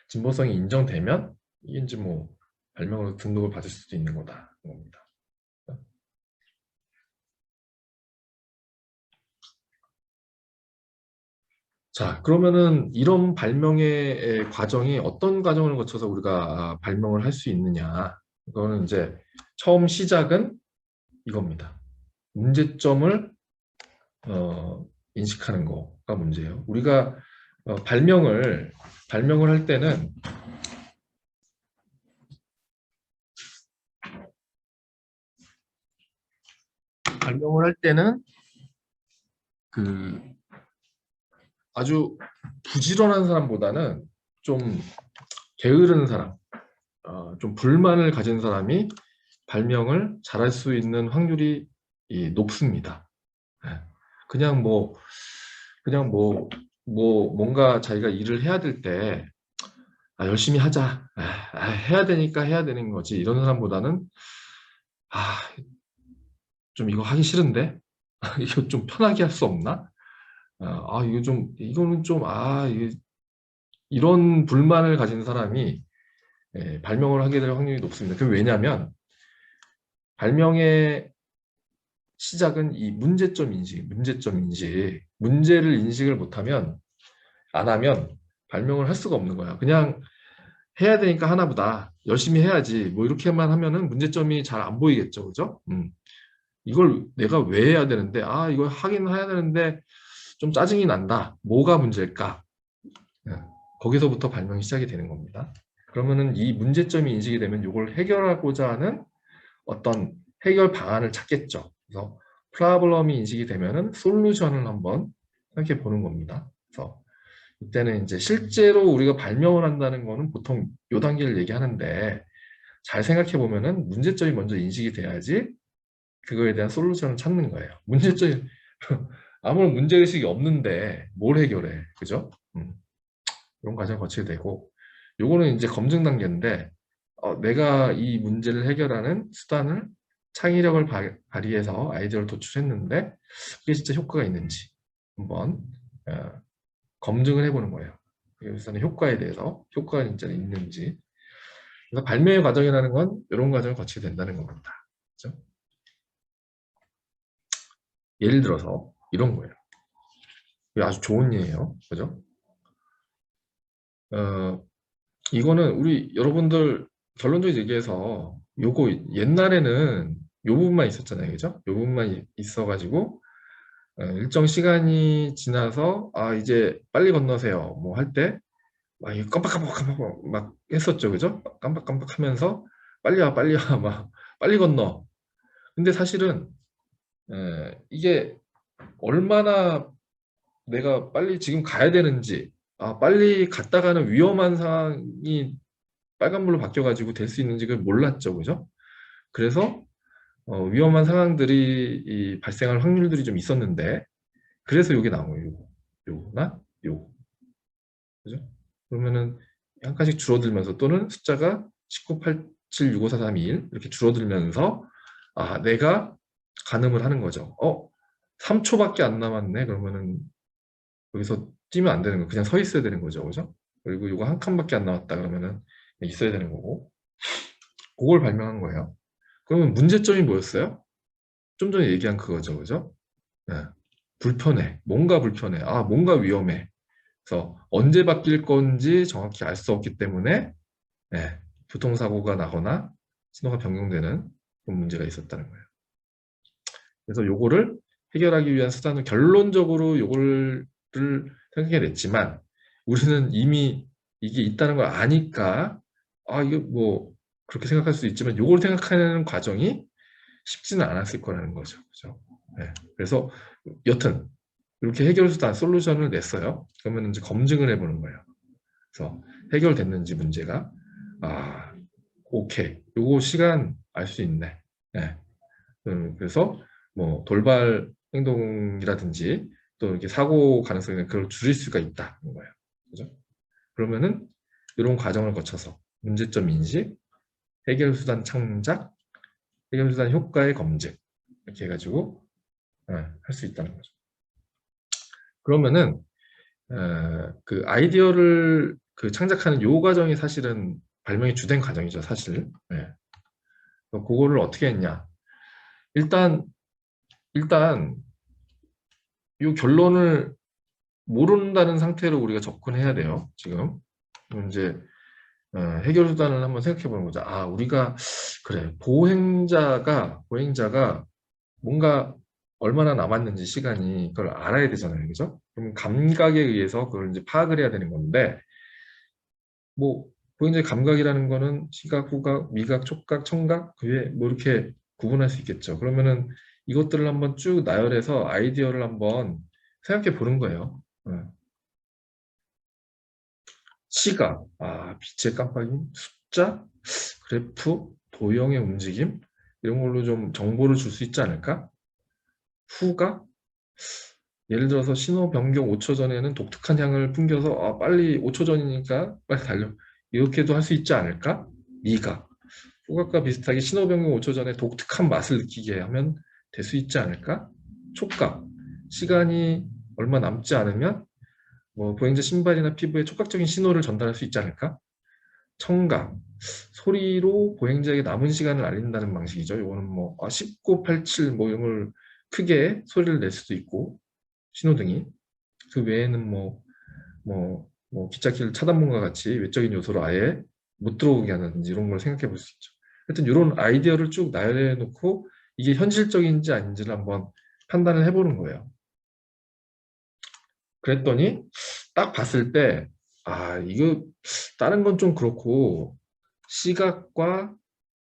진보성이 인정되면 이게 이제 뭐 발명으로 등록을 받을 수도 있는 거다 겁니다. 자, 그러면은 이런 발명의 과정이 어떤 과정을 거쳐서 우리가 발명을 할 수 있느냐. 이거는 이제 처음 시작은 이겁니다. 문제점을 인식하는 거가 문제예요. 우리가 발명을 할 때는 아주 부지런한 사람보다는 좀 게으른 사람, 좀 불만을 가진 사람이 발명을 잘할 수 있는 확률이 높습니다. 그냥 뭔가 자기가 일을 해야 될 때 열심히 하자, 해야 되니까 해야 되는 거지 이런 사람보다는 좀 이거 하기 싫은데 이거 좀 편하게 할 수 없나? 이거는 좀, 이런 불만을 가진 사람이 발명을 하게 될 확률이 높습니다. 그 왜냐하면 발명의 시작은 이 문제점 인식, 문제를 인식을 못하면, 안 하면 발명을 할 수가 없는 거야. 그냥 해야 되니까 하나보다 열심히 해야지 뭐 이렇게만 하면은 문제점이 잘 안 보이겠죠, 그죠? 이걸 내가 왜 해야 되는데, 이걸 하긴 해야 되는데 좀 짜증이 난다. 뭐가 문제일까? 예, 거기서부터 발명이 시작이 되는 겁니다. 그러면은 이 문제점이 인식이 되면 이걸 해결하고자 하는 어떤 해결 방안을 찾겠죠. 그래서 프로블럼이 인식이 되면은 솔루션을 한번 생각해 보는 겁니다. 그래서 이때는 이제 실제로 우리가 발명을 한다는 거는 보통 요 단계를 얘기하는데, 잘 생각해 보면은 문제점이 먼저 인식이 돼야지 그거에 대한 솔루션을 찾는 거예요. 문제점이 아무런 문제의식이 없는데 뭘 해결해, 그죠? 이런 과정을 거치게 되고, 요거는 이제 검증 단계인데, 내가 이 문제를 해결하는 수단을 창의력을 발휘해서 아이디어를 도출했는데 그게 진짜 효과가 있는지 한번 검증을 해보는 거예요. 우선은 효과에 대해서 효과가 진짜 있는지. 그래서 발명의 과정이라는 건 이런 과정을 거치게 된다는 겁니다. 그렇죠? 예를 들어서 이런 거예요. 이게 아주 좋은 예예요. 그죠? 이거는 우리 여러분들 결론적으로 얘기해서 요거 옛날에는 요 부분만 있었잖아요. 그죠? 요 부분만 있어가지고 일정 시간이 지나서 이제 빨리 건너세요. 뭐 할 때 막 깜빡깜빡 막 했었죠. 그죠? 깜빡깜빡 하면서 빨리 와 빨리 와 막 빨리 건너. 근데 사실은 이게 얼마나 내가 빨리 지금 가야 되는지, 빨리 갔다가는 위험한 상황이 빨간불로 바뀌어가지고 될 수 있는지 그걸 몰랐죠. 그죠? 그래서 위험한 상황들이 발생할 확률들이 좀 있었는데, 그래서 이게 나온 거예요. 요거나 요거. 그죠? 그러면은 한 칸씩 줄어들면서, 또는 숫자가 1987654321 이렇게 줄어들면서 내가 가늠을 하는 거죠. 3초밖에 안 남았네. 그러면은 여기서 뛰면 안 되는 거, 그냥 서 있어야 되는 거죠. 그죠? 그리고 이거 한 칸밖에 안 남았다 그러면은 있어야 되는 거고. 그걸 발명한 거예요. 그러면 문제점이 뭐였어요? 좀 전에 얘기한 그거죠. 그죠? 네. 불편해. 뭔가 불편해. 뭔가 위험해. 그래서 언제 바뀔 건지 정확히 알 수 없기 때문에 교통사고가 나거나 신호가 변경되는 그런 문제가 있었다는 거예요. 그래서 요거를 해결하기 위한 수단은 결론적으로 요거를 생각해냈지만, 우리는 이미 이게 있다는 걸 아니까 이거 뭐 그렇게 생각할 수 있지만, 요걸 생각하는 과정이 쉽지는 않았을 거라는 거죠. 그죠? 그래서 여튼 이렇게 해결 수단, 솔루션을 냈어요. 그러면 이제 검증을 해보는 거예요. 그래서 해결됐는지 문제가, 오케이, 요거 시간 알 수 있네. 그래서 뭐 돌발 행동이라든지 또 이렇게 사고 가능성이 그걸 줄일 수가 있다는 거예요. 그죠? 그러면은 이런 과정을 거쳐서 문제점 인식, 해결 수단 창작, 해결 수단 효과의 검증, 이렇게 해가지고 할 수 있다는 거죠. 그러면은 그 아이디어를 창작하는 요 과정이 사실은 발명의 주된 과정이죠, 사실. 그거를 어떻게 했냐? 일단 이 결론을 모른다는 상태로 우리가 접근해야 돼요. 지금 그럼 이제 해결 수단을 한번 생각해 보는 거죠. 우리가 그래, 보행자가 뭔가 얼마나 남았는지 시간이 그걸 알아야 되잖아요. 그죠? 그럼 감각에 의해서 그걸 이제 파악을 해야 되는 건데, 뭐 보행자의 감각이라는 거는 시각, 후각, 미각, 촉각, 청각, 그 외에 뭐 이렇게 구분할 수 있겠죠. 그러면은 이것들을 한번 쭉 나열해서 아이디어를 한번 생각해 보는 거예요. 시각, 빛의 깜빡임, 숫자, 그래프, 도형의 움직임, 이런 걸로 좀 정보를 줄 수 있지 않을까? 후각, 예를 들어서 신호 변경 5초 전에는 독특한 향을 풍겨서 빨리 5초 전이니까 빨리 달려, 이렇게도 할 수 있지 않을까? 미각, 후각과 비슷하게 신호 변경 5초 전에 독특한 맛을 느끼게 하면 될 수 있지 않을까? 촉각, 시간이 얼마 남지 않으면 뭐 보행자 신발이나 피부에 촉각적인 신호를 전달할 수 있지 않을까? 청각, 소리로 보행자에게 남은 시간을 알린다는 방식이죠. 이거는 뭐 19, 87 뭐 이런 걸 크게 소리를 낼 수도 있고 신호등이 그 외에는 뭐 기찻길 차단문과 같이 외적인 요소로 아예 못 들어오게 하는지 이런 걸 생각해 볼 수 있죠. 하여튼 이런 아이디어를 쭉 나열해 놓고 이게 현실적인지 아닌지를 한번 판단을 해보는 거예요. 그랬더니 딱 봤을 때 이거 다른 건 좀 그렇고 시각과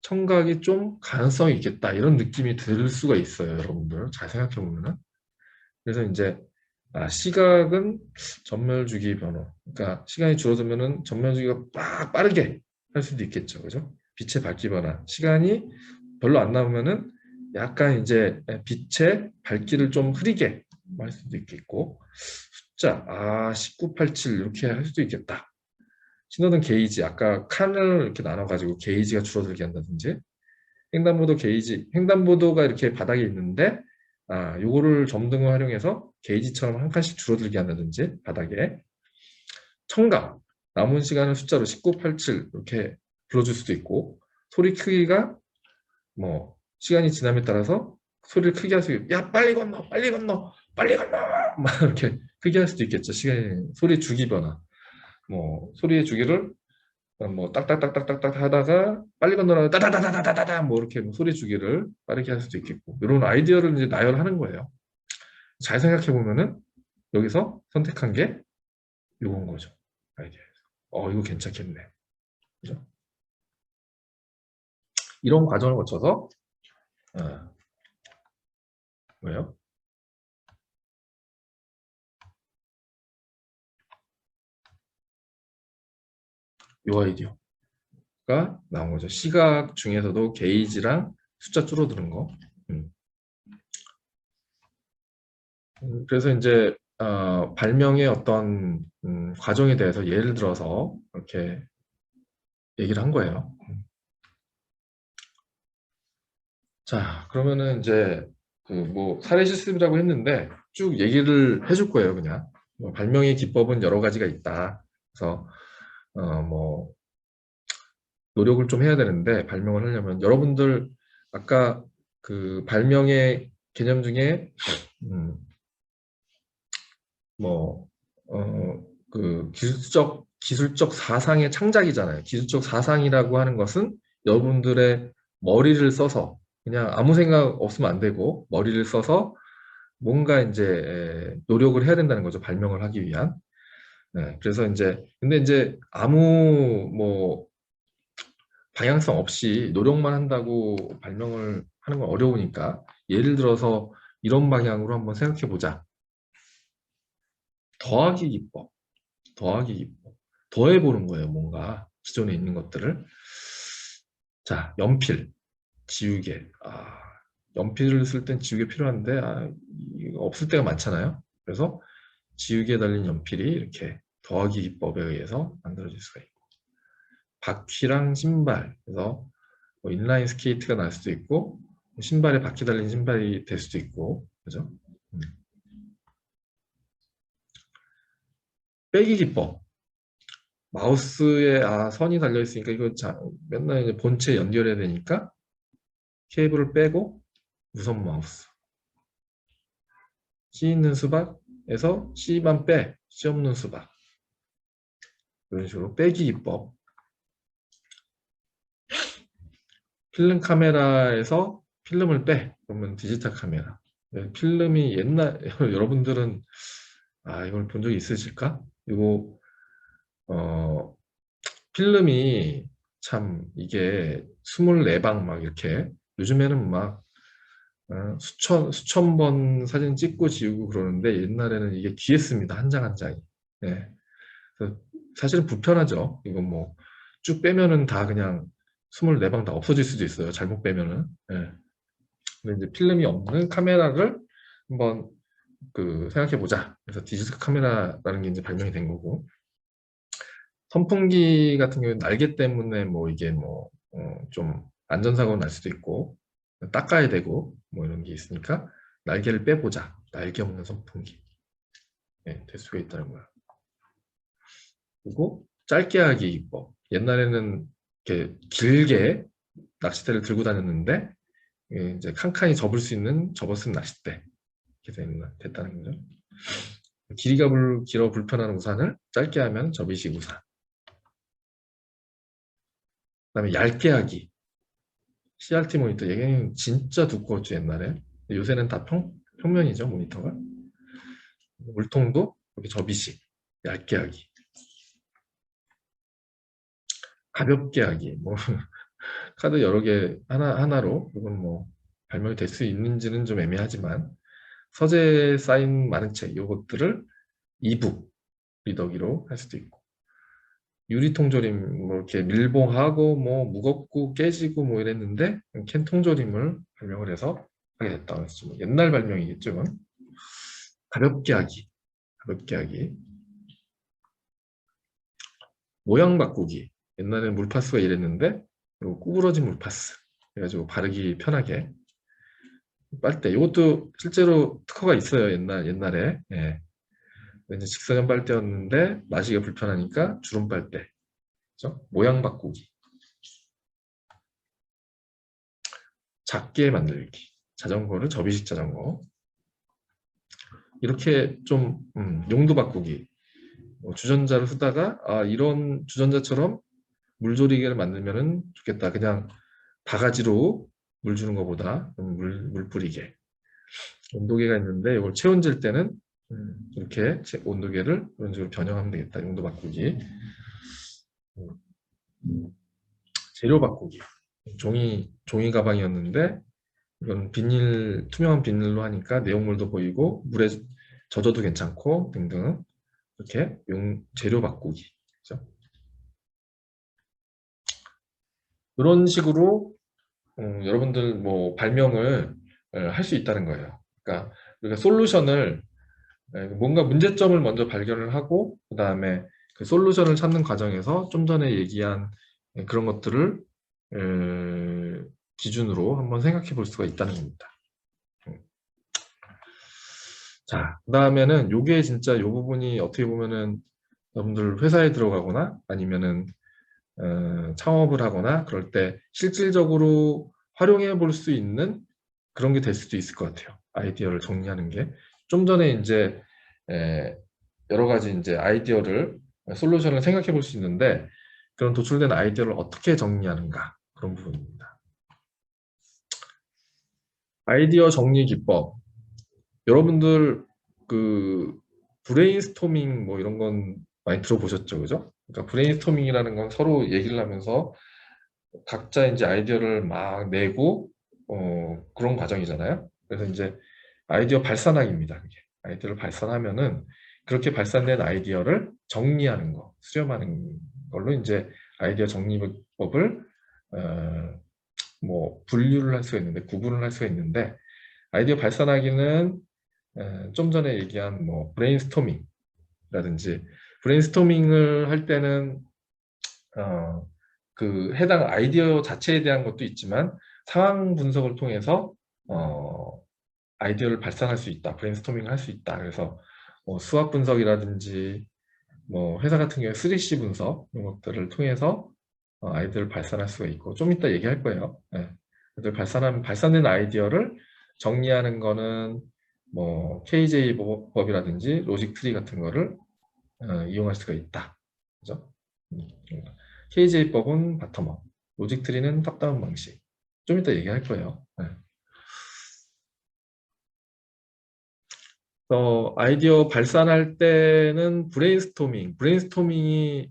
청각이 좀 가능성이 있겠다 이런 느낌이 들 수가 있어요. 여러분들 잘 생각해 보면은. 그래서 이제 시각은 전멸주기 변화. 그러니까 시간이 줄어들면은 전멸주기가 막 빠르게 할 수도 있겠죠. 그죠? 빛의 밝기 변화. 시간이 별로 안 남으면은 약간 이제 빛의 밝기를 좀 흐리게 할 수도 있겠고 숫자 1987 이렇게 할 수도 있겠다. 신호등 게이지 아까 칸을 이렇게 나눠 가지고 게이지가 줄어들게 한다든지 횡단보도 게이지 횡단보도가 이렇게 바닥에 있는데 요거를 점등을 활용해서 게이지처럼 한 칸씩 줄어들게 한다든지 바닥에 청각 남은 시간을 숫자로 19, 87 이렇게 불러줄 수도 있고 소리 크기가 뭐 시간이 지남에 따라서 소리를 크게 할 수 있고 야 빨리 건너 빨리 건너 빨리 건너 막 이렇게 크게 할 수도 있겠죠. 시간이 소리 주기 변화 뭐 소리의 주기를 뭐 딱딱딱딱딱딱 하다가 빨리 건너라 따다다다다다다 뭐 이렇게 뭐 소리 주기를 빠르게 할 수도 있겠고 이런 아이디어를 이제 나열하는 거예요. 잘 생각해 보면은 여기서 선택한 게 이건 거죠. 아이디어에서. 이거 괜찮겠네. 그죠? 이런 과정을 거쳐서 뭐예요? 이 아이디어가 나온 거죠. 시각 중에서도 게이지랑 숫자 줄어드는 거. 음. 그래서 이제 발명의 어떤 과정에 대해서 예를 들어서 이렇게 얘기를 한 거예요. 자, 그러면은 이제 그 뭐 사례 실습이라고 했는데 쭉 얘기를 해줄 거예요, 그냥. 뭐 발명의 기법은 여러 가지가 있다. 그래서 뭐 노력을 좀 해야 되는데 발명을 하려면 여러분들 아까 그 발명의 개념 중에 뭐 그 기술적 사상의 창작이잖아요. 기술적 사상이라고 하는 것은 여러분들의 머리를 써서 그냥 아무 생각 없으면 안 되고 머리를 써서 뭔가 이제 노력을 해야 된다는 거죠. 발명을 하기 위한. 네, 그래서 이제 근데 이제 아무 뭐 방향성 없이 노력만 한다고 발명을 하는 건 어려우니까 예를 들어서 이런 방향으로 한번 생각해 보자. 더하기 기법. 더하기 기법. 더해보는 거예요, 뭔가. 기존에 있는 것들을. 자, 연필, 지우개. 연필을 쓸 땐 지우개 필요한데, 이거 없을 때가 많잖아요. 그래서 지우개에 달린 연필이 이렇게 더하기 기법에 의해서 만들어질 수가 있고. 바퀴랑 신발. 그래서 뭐 인라인 스케이트가 날 수도 있고, 신발에 바퀴 달린 신발이 될 수도 있고, 그죠? 빼기 기법. 마우스에 선이 달려 있으니까 이거 맨날 이제 본체 연결해야 되니까 케이블을 빼고 무선 마우스 C 있는 수박에서 C만 빼 C 없는 수박 이런 식으로 빼기 기법. 필름 카메라에서 필름을 빼 그러면 디지털 카메라. 필름이 옛날 여러분들은 이걸 본 적이 있으실까? 이거 필름이 참 이게 24방 막 이렇게 요즘에는 막 수천 번 사진 찍고 지우고 그러는데 옛날에는 이게 귀했습니다. 한 장 한 장이. 네. 그래서 사실은 불편하죠. 이거 뭐 쭉 빼면은 다 그냥 24방 다 없어질 수도 있어요. 잘못 빼면은. 네. 근데 이제 필름이 없는 카메라를 한번 그 생각해 보자. 그래서 디지털 카메라라는 게 이제 발명이 된 거고. 선풍기 같은 경우는 날개 때문에 뭐 이게 뭐 좀 안전사고 날 수도 있고 닦아야 되고 뭐 이런 게 있으니까 날개를 빼보자. 날개 없는 선풍기. 될 수가 있다는 거야. 그리고 짧게 하기 기법. 옛날에는 이렇게 길게 낚싯대를 들고 다녔는데 이제 칸칸이 접었은 낚싯대 이렇게 됐다는 거죠. 길이가 길어 불편한 우산을 짧게 하면 접이식 우산. 그다음에 얇게 하기. CRT 모니터 얘는 진짜 두꺼웠죠 옛날에. 요새는 다 평면이죠 모니터가. 물통도 이렇게 접이식 얇게 하기. 가볍게 하기. 뭐 카드 여러 개 하나로 이건 뭐 발명이 될 수 있는지는 좀 애매하지만 서재 쌓인 많은 책 이것들을 이북 리더기로 할 수도 있고 유리통조림 뭐 이렇게 밀봉하고 뭐 무겁고 깨지고 뭐 이랬는데 캔 통조림을 발명을 해서 하게 됐다. 그래서 좀 옛날 발명이겠죠. 이건. 가볍게 하기, 가볍게 하기. 모양 바꾸기. 옛날에는 물파스가 이랬는데 그리고 구부러진 물파스 그래가지고 바르기 편하게. 빨대 이것도 실제로 특허가 있어요. 옛날에. 예. 왠지 직선형 빨대였는데 마시기가 불편하니까 주름 빨대. 그렇죠? 모양 바꾸기. 작게 만들기. 자전거를 접이식 자전거. 이렇게 좀 용도 바꾸기. 주전자를 쓰다가 이런 주전자처럼 물조리개를 만들면 좋겠다. 그냥 바가지로 물 주는 것보다 물 뿌리게. 온도계가 있는데 이걸 체온질 때는 이렇게 온도계를 이런 식으로 변형하면 되겠다. 용도 바꾸기. 재료 바꾸기. 종이 가방이었는데 이건 투명한 비닐로 하니까 내용물도 보이고 물에 젖어도 괜찮고 등등 이렇게 재료 바꾸기. 그렇죠? 이런 식으로 여러분들 뭐 발명을 할 수 있다는 거예요. 그러니까 우리가 솔루션을 뭔가 문제점을 먼저 발견을 하고 그 다음에 그 솔루션을 찾는 과정에서 좀 전에 얘기한 그런 것들을 기준으로 한번 생각해 볼 수가 있다는 겁니다. 자, 그 다음에는 요게 진짜 요 부분이 어떻게 보면은 여러분들 회사에 들어가거나 아니면은 창업을 하거나 그럴 때 실질적으로 활용해 볼 수 있는 그런 게 될 수도 있을 것 같아요. 아이디어를 정리하는 게. 좀 전에 이제 여러 가지 이제 솔루션을 생각해 볼 수 있는데 그런 도출된 아이디어를 어떻게 정리하는가 그런 부분입니다. 아이디어 정리 기법. 여러분들 그 브레인스토밍 뭐 이런 건 많이 들어보셨죠, 그죠? 그러니까 브레인스토밍이라는 건 서로 얘기를 하면서 각자 이제 아이디어를 막 내고 그런 과정이잖아요. 그래서 이제 아이디어 발산하기입니다. 그게. 아이디어를 발산하면은 그렇게 발산된 아이디어를 정리하는 거, 수렴하는 걸로 이제 아이디어 정리법을 뭐 분류를 할 수가 있는데 구분을 할 수가 있는데 아이디어 발산하기는 좀 전에 얘기한 뭐 브레인스토밍이라든지 브레인스토밍을 할 때는 그 해당 아이디어 자체에 대한 것도 있지만 상황 분석을 통해서 아이디어를 발산할 수 있다, 브레인스토밍을 할 수 있다. 그래서 뭐 수학 분석이라든지 뭐 회사 같은 경우에 3C 분석 이런 것들을 통해서 아이디어를 발산할 수가 있고 좀 이따 얘기할 거예요. 네. 발산된 아이디어를 정리하는 거는 뭐 KJ 법이라든지 로직 트리 같은 거를 이용할 수가 있다. 그죠? KJ 법은 바텀업, 로직 트리는 탑다운 방식. 좀 이따 얘기할 거예요. 네. 아이디어 발산할 때는 브레인스토밍이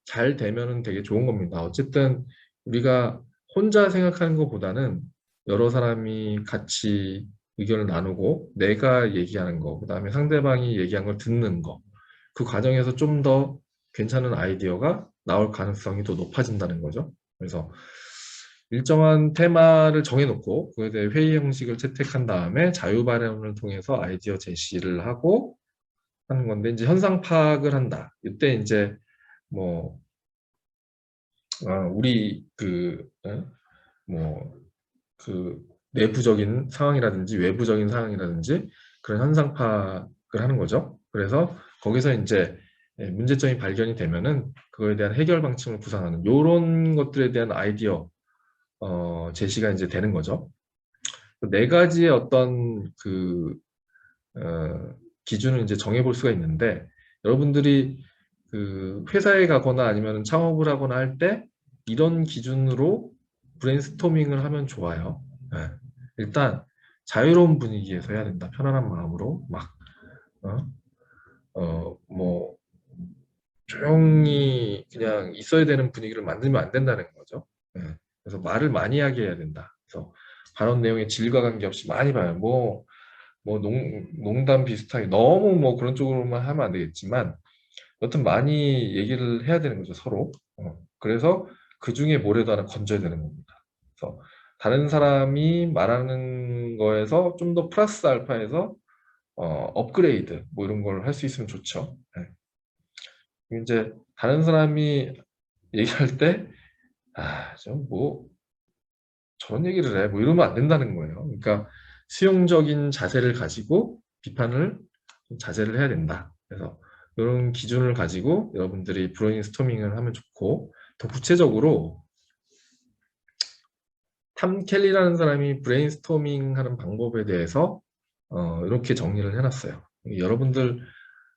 잘 되면은 되게 좋은 겁니다. 어쨌든 우리가 혼자 생각하는 것보다는 여러 사람이 같이 의견을 나누고 내가 얘기하는 거, 그 다음에 상대방이 얘기한 걸 듣는 거, 그 과정에서 좀 더 괜찮은 아이디어가 나올 가능성이 더 높아진다는 거죠. 그래서 일정한 테마를 정해놓고 그에 대해 회의 형식을 채택한 다음에 자유 발언을 통해서 아이디어 제시를 하고 하는 건데 이제 현상 파악을 한다. 이때 이제 뭐 우리 그 내부적인 상황이라든지 외부적인 상황이라든지 그런 현상 파악을 하는 거죠. 그래서 거기서 이제 문제점이 발견이 되면은 그거에 대한 해결 방침을 구상하는 이런 것들에 대한 아이디어 제시가 이제 되는 거죠. 네 가지의 어떤 그 기준을 이제 정해볼 수가 있는데, 여러분들이 그 회사에 가거나 아니면 창업을 하거나 할 때 이런 기준으로 브레인스토밍을 하면 좋아요. 네. 일단 자유로운 분위기에서 해야 된다. 편안한 마음으로 막 뭐 조용히 그냥 있어야 되는 분위기를 만들면 안 된다는 거죠. 네. 그래서 말을 많이 하게 해야 된다. 그래서 발언 내용의 질과 관계없이 많이 봐요. 뭐 농담 비슷하게 너무 뭐 그런 쪽으로만 하면 안 되겠지만 여튼 많이 얘기를 해야 되는 거죠, 서로. 그래서 그 중에 뭐라도 하나 건져야 되는 겁니다. 그래서 다른 사람이 말하는 거에서 좀 더 플러스 알파해서 업그레이드 뭐 이런 걸 할 수 있으면 좋죠. 네. 이제 다른 사람이 얘기할 때 좀 뭐 저런 얘기를 해 뭐 이러면 안 된다는 거예요. 그러니까 수용적인 자세를 가지고 비판을 좀 자제를 해야 된다. 그래서 이런 기준을 가지고 여러분들이 브레인스토밍을 하면 좋고, 더 구체적으로 탐 켈리라는 사람이 브레인스토밍 하는 방법에 대해서 이렇게 정리를 해놨어요. 여러분들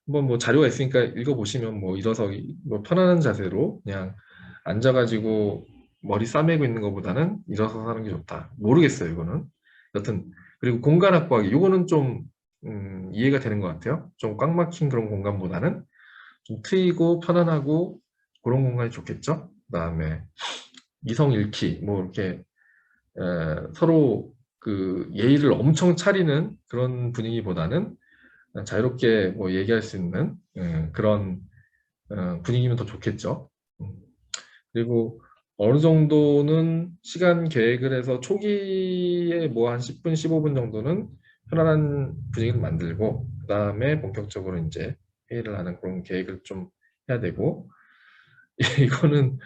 한번 뭐 자료가 있으니까 읽어보시면 뭐 일어서 뭐 편안한 자세로 그냥 앉아가지고 머리 싸매고 있는 것보다는 일어서서 하는 게 좋다. 모르겠어요, 이거는. 여튼 그리고 공간 확보하기, 이거는 좀 이해가 되는 것 같아요. 좀 꽉 막힌 그런 공간보다는 좀 트이고 편안하고 그런 공간이 좋겠죠. 그다음에 이성 잃기, 뭐 이렇게 서로 그 예의를 엄청 차리는 그런 분위기보다는 자유롭게 뭐 얘기할 수 있는 그런 분위기면 더 좋겠죠. 음. 그리고 어느 정도는 시간 계획을 해서 초기에 뭐 한 10분, 15분 정도는 편안한 분위기를 만들고, 그 다음에 본격적으로 이제 회의를 하는 그런 계획을 좀 해야 되고, 이거는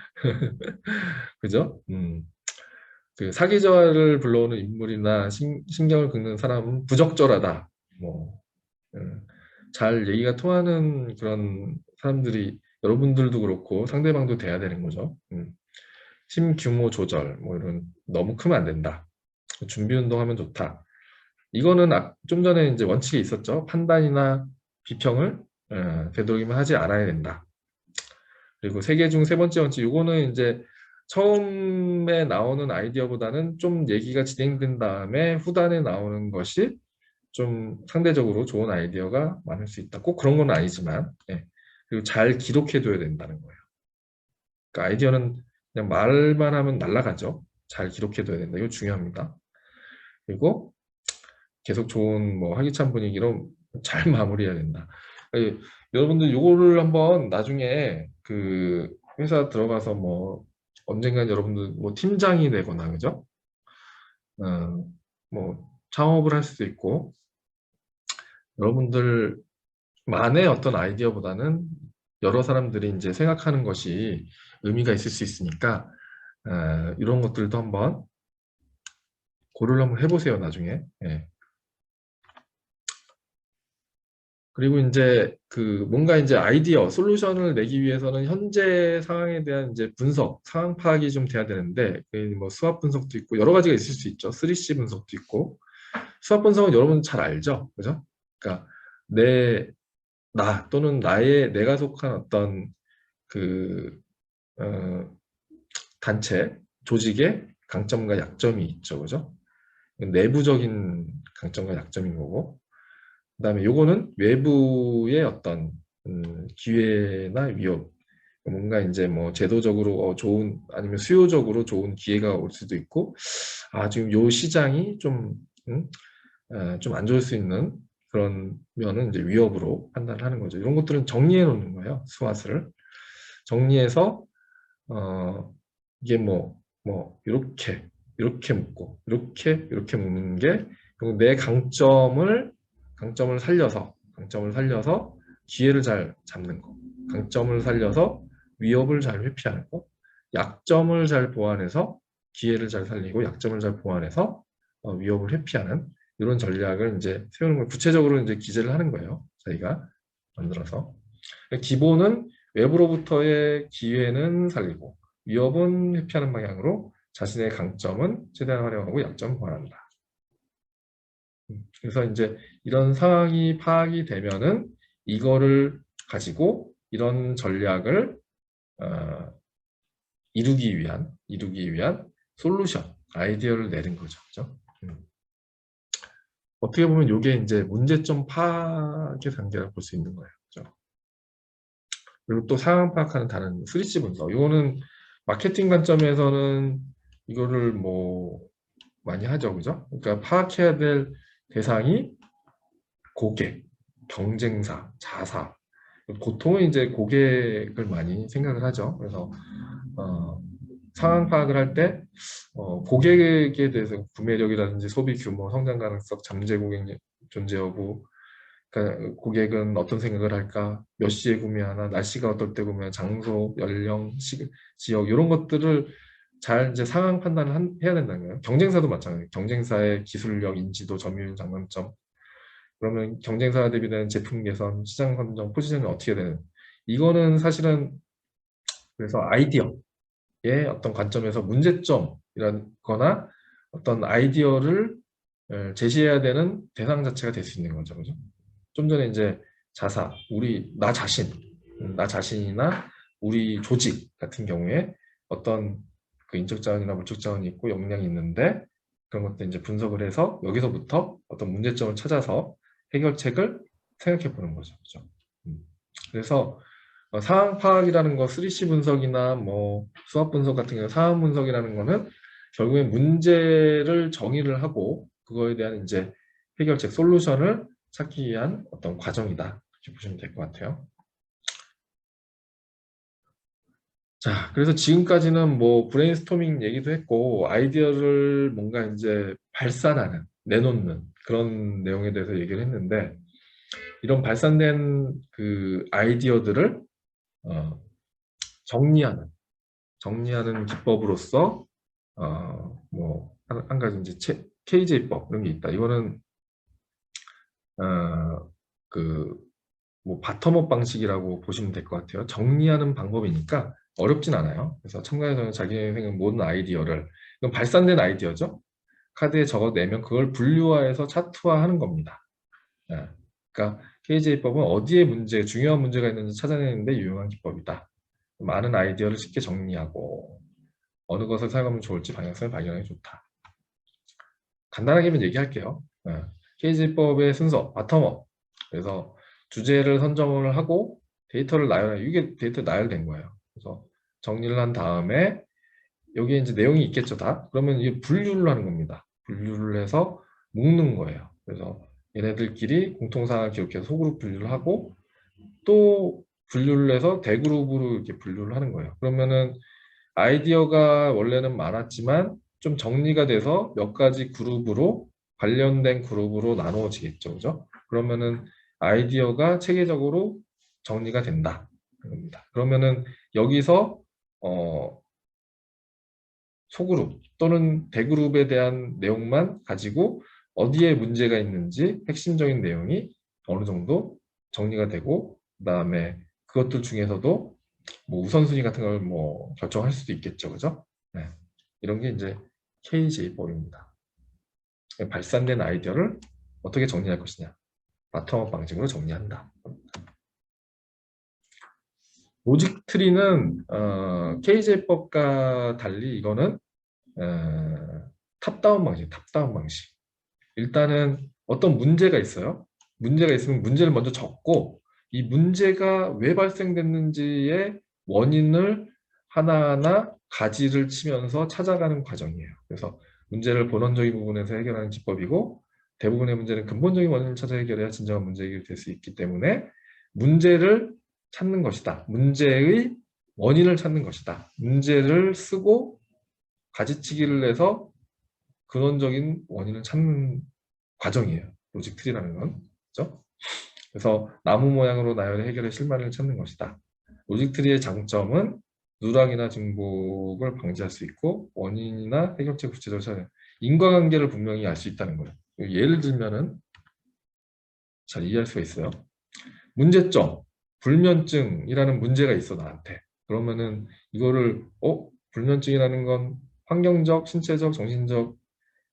그죠? 그 사기자를 불러오는 인물이나 신경을 긁는 사람은 부적절하다. 뭐 잘 얘기가 통하는 그런 사람들이 여러분들도 그렇고 상대방도 돼야 되는 거죠. 팀 규모 조절, 뭐 이런 너무 크면 안 된다. 준비 운동하면 좋다. 이거는 좀 전에 이제 원칙이 있었죠. 판단이나 비평을 되도록이면 하지 않아야 된다. 그리고 세 개 중 세 번째 원칙, 이거는 이제 처음에 나오는 아이디어보다는 좀 얘기가 진행된 다음에 후단에 나오는 것이 좀 상대적으로 좋은 아이디어가 많을 수 있다. 꼭 그런 건 아니지만, 예. 그리고 잘 기록해둬야 된다는 거예요. 그러니까 아이디어는 그냥 말만 하면 날아가죠. 잘 기록해둬야 된다. 이거 중요합니다. 그리고 계속 좋은 뭐 활기찬 분위기로 잘 마무리해야 된다. 여러분들 요거를 한번 나중에 그 회사 들어가서 뭐 언젠간 여러분들 뭐 팀장이 되거나 그죠? 뭐 창업을 할 수도 있고, 여러분들만의 어떤 아이디어보다는 여러 사람들이 이제 생각하는 것이 의미가 있을 수 있으니까 이런 것들도 한번 고려를 한번 해보세요, 나중에. 예. 그리고 이제 그 뭔가 이제 아이디어, 솔루션을 내기 위해서는 현재 상황에 대한 이제 분석, 상황 파악이 좀 돼야 되는데, 그뭐 수합 분석도 있고 여러 가지가 있을 수 있죠. 3C 분석도 있고. 수합 분석은 여러분 잘 알죠, 그죠? 그러니까 나 또는 내가 속한 어떤 그 단체, 조직의 강점과 약점이 있죠, 그죠? 내부적인 강점과 약점인 거고, 그다음에 요거는 외부의 어떤 기회나 위협, 뭔가 이제 뭐 제도적으로 좋은 아니면 수요적으로 좋은 기회가 올 수도 있고, 지금 요 시장이 좀 안 좋을 수 있는 그런 면은 이제 위협으로 판단을 하는 거죠. 이런 것들은 정리해 놓는 거예요. 스왓을 정리해서 이게 이렇게 묶고 이렇게 묶는 게 결국 내 강점을 살려서 기회를 잘 잡는 거, 강점을 살려서 위협을 잘 회피하는 거, 약점을 잘 보완해서 기회를 잘 살리고 약점을 잘 보완해서 위협을 회피하는 이런 전략을 이제 세우는 걸 구체적으로 이제 기재를 하는 거예요, 저희가. 만들어서. 기본은 외부로부터의 기회는 살리고 위협은 회피하는 방향으로 자신의 강점은 최대한 활용하고 약점은 보완한다. 그래서 이제 이런 상황이 파악이 되면은 이거를 가지고 이런 전략을 이루기 위한 솔루션, 아이디어를 내는 거죠. 그죠? 어떻게 보면 이게 이제 문제점 파악의 단계라고 볼 수 있는 거예요. 그죠? 그리고 또 상황 파악하는 다른 3C 분석. 이거는 마케팅 관점에서는 이거를 뭐 많이 하죠. 그죠? 그러니까 파악해야 될 대상이 고객, 경쟁사, 자사. 보통은 이제 고객을 많이 생각을 하죠. 그래서 상황 파악을 할 때 고객에 대해서 구매력이라든지 소비 규모, 성장 가능성, 잠재 고객 존재 여부, 그러니까 고객은 어떤 생각을 할까, 몇 시에 구매하나, 날씨가 어떨 때 구매하나, 장소, 연령, 지역 이런 것들을 잘 이제 상황 판단을 해야 된다는 거예요. 경쟁사도 마찬가지예요. 경쟁사의 기술력, 인지도, 점유율, 장단점. 그러면 경쟁사 대비되는 제품 개선, 시장 선정, 포지션이 어떻게 되는? 이거는 사실은 그래서 아이디어의 어떤 관점에서 문제점이라거나 어떤 아이디어를 제시해야 되는 대상 자체가 될 수 있는 거죠. 그죠? 좀 전에 이제 자사, 나 자신이나 우리 조직 같은 경우에 어떤 그 인적 자원이나 물적 자원이 있고 역량이 있는데 그런 것들 이제 분석을 해서 여기서부터 어떤 문제점을 찾아서 해결책을 생각해 보는 거죠. 그죠? 그래서 상황 파악이라는 거, 3C 분석이나 뭐 수학 분석 같은 경우 상황 분석이라는 거는 결국엔 문제를 정의를 하고 그거에 대한 이제 해결책, 솔루션을 찾기 위한 어떤 과정이다. 이렇게 보시면 될 것 같아요. 자, 그래서 지금까지는 뭐 브레인스토밍 얘기도 했고 아이디어를 뭔가 이제 발산하는, 내놓는 그런 내용에 대해서 얘기를 했는데 이런 발산된 그 아이디어들을 정리하는 기법으로서 뭐 한 가지 이제 KJ법 이런 게 있다. 이거는 그 뭐 바텀업 방식이라고 보시면 될 것 같아요. 정리하는 방법이니까 어렵진 않아요. 그래서 참가자는 자기 생각 모든 아이디어를 이건 발산된 아이디어죠. 카드에 적어내면 그걸 분류화해서 차트화하는 겁니다. 네. 그러니까 KJ법은 어디에 중요한 문제가 있는지 찾아내는데 유용한 기법이다. 많은 아이디어를 쉽게 정리하고 어느 것을 사용하면 좋을지 방향성을 발견하기 좋다. 간단하게만 얘기할게요. KJ법의 순서, 바텀업. 그래서 주제를 선정을 하고 데이터를 이게 데이터 나열된 거예요. 그래서 정리를 한 다음에 여기에 이제 내용이 있겠죠, 다. 그러면 이게 분류를 하는 겁니다. 분류를 해서 묶는 거예요. 그래서 얘네들끼리 공통사항을 기록해서 소그룹 분류를 하고 또 분류를 해서 대그룹으로 이렇게 분류를 하는 거예요. 그러면은 아이디어가 원래는 많았지만 좀 정리가 돼서 몇 가지 그룹으로 관련된 그룹으로 나누어지겠죠. 그죠? 그러면은 아이디어가 체계적으로 정리가 된다. 그러면은 여기서 소그룹 또는 대그룹에 대한 내용만 가지고 어디에 문제가 있는지 핵심적인 내용이 어느 정도 정리가 되고 그다음에 그것들 중에서도 뭐 우선순위 같은 걸 뭐 결정할 수도 있겠죠. 그죠? 네. 이런 게 이제 KJ법입니다. 발산된 아이디어를 어떻게 정리할 것이냐. 바텀업 방식으로 정리한다. 로직 트리는 KJ법과 달리 이거는 탑다운 방식. 일단은 어떤 문제가 있어요. 문제가 있으면 문제를 먼저 적고 이 문제가 왜 발생됐는지의 원인을 하나하나 가지를 치면서 찾아가는 과정이에요. 그래서 문제를 본원적인 부분에서 해결하는 기법이고 대부분의 문제는 근본적인 원인을 찾아 해결해야 진정한 문제 해결이 될 수 있기 때문에 문제를 찾는 것이다. 문제의 원인을 찾는 것이다. 문제를 쓰고 가지치기를 해서 근원적인 원인을 찾는 과정이에요. 로직 트리라는 건. 그렇죠? 그래서 나무 모양으로 나열의 해결의 실마리를 찾는 것이다. 로직 트리의 장점은 누락이나 증복을 방지할 수 있고 원인이나 해결책 구체적으로 찾아내는 인과관계를 분명히 알 수 있다는 거예요. 예를 들면은 잘 이해할 수가 있어요. 문제점, 불면증이라는 문제가 있어 나한테. 그러면은 이거를 불면증이라는 건 환경적, 신체적, 정신적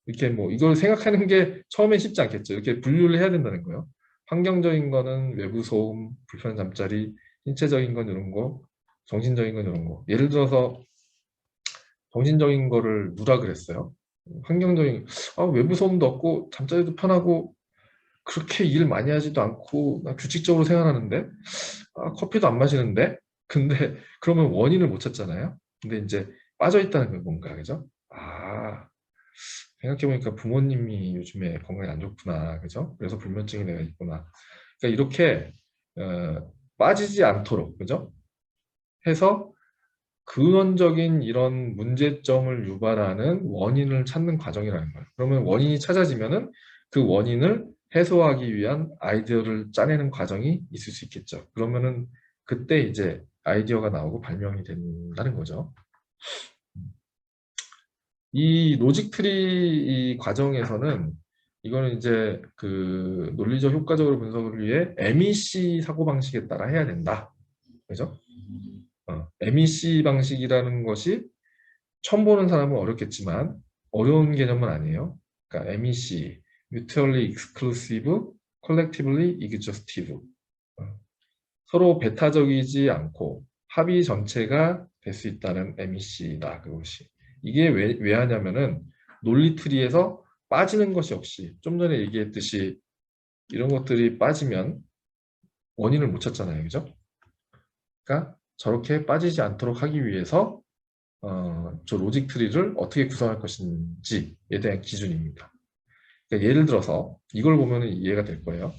이렇게 뭐 이걸 생각하는 게 처음엔 쉽지 않겠죠. 이렇게 분류를 해야 된다는 거예요. 환경적인 거는 외부 소음, 불편한 잠자리, 신체적인 건 이런 거, 정신적인 건 이런 거. 예를 들어서 정신적인 거를 누라 그랬어요. 환경적인 외부 소음도 없고 잠자리도 편하고 그렇게 일 많이 하지도 않고 나 규칙적으로 생활하는데 커피도 안 마시는데 근데 그러면 원인을 못 찾잖아요. 근데 이제 빠져 있다는 게 뭔가 그죠? 생각해보니까 부모님이 요즘에 건강이 안 좋구나 그죠? 그래서 불면증이 내가 있구나. 그러니까 이렇게 빠지지 않도록 그죠? 해서 근원적인 이런 문제점을 유발하는 원인을 찾는 과정이라는 거예요. 그러면 원인이 찾아지면은 그 원인을 해소하기 위한 아이디어를 짜내는 과정이 있을 수 있겠죠. 그러면은 그때 이제 아이디어가 나오고 발명이 된다는 거죠. 이 로직 트리 이 과정에서는 이거는 이제 그 논리적 효과적으로 분석을 위해 MEC 사고방식에 따라 해야 된다. 그죠? MEC 방식이라는 것이 처음 보는 사람은 어렵겠지만 어려운 개념은 아니에요. 그러니까 MEC, Mutually Exclusive, Collectively Exhaustive. 서로 배타적이지 않고 합의 전체가 될 수 있다는 MEC다. 그것이. 이게 왜 하냐면은 논리트리에서 빠지는 것이 없이 좀 전에 얘기했듯이 이런 것들이 빠지면 원인을 못 찾잖아요. 그죠? 그러니까 저렇게 빠지지 않도록 하기 위해서 저 로직 트리를 어떻게 구성할 것인지에 대한 기준입니다. 그러니까 예를 들어서 이걸 보면 이해가 될 거예요.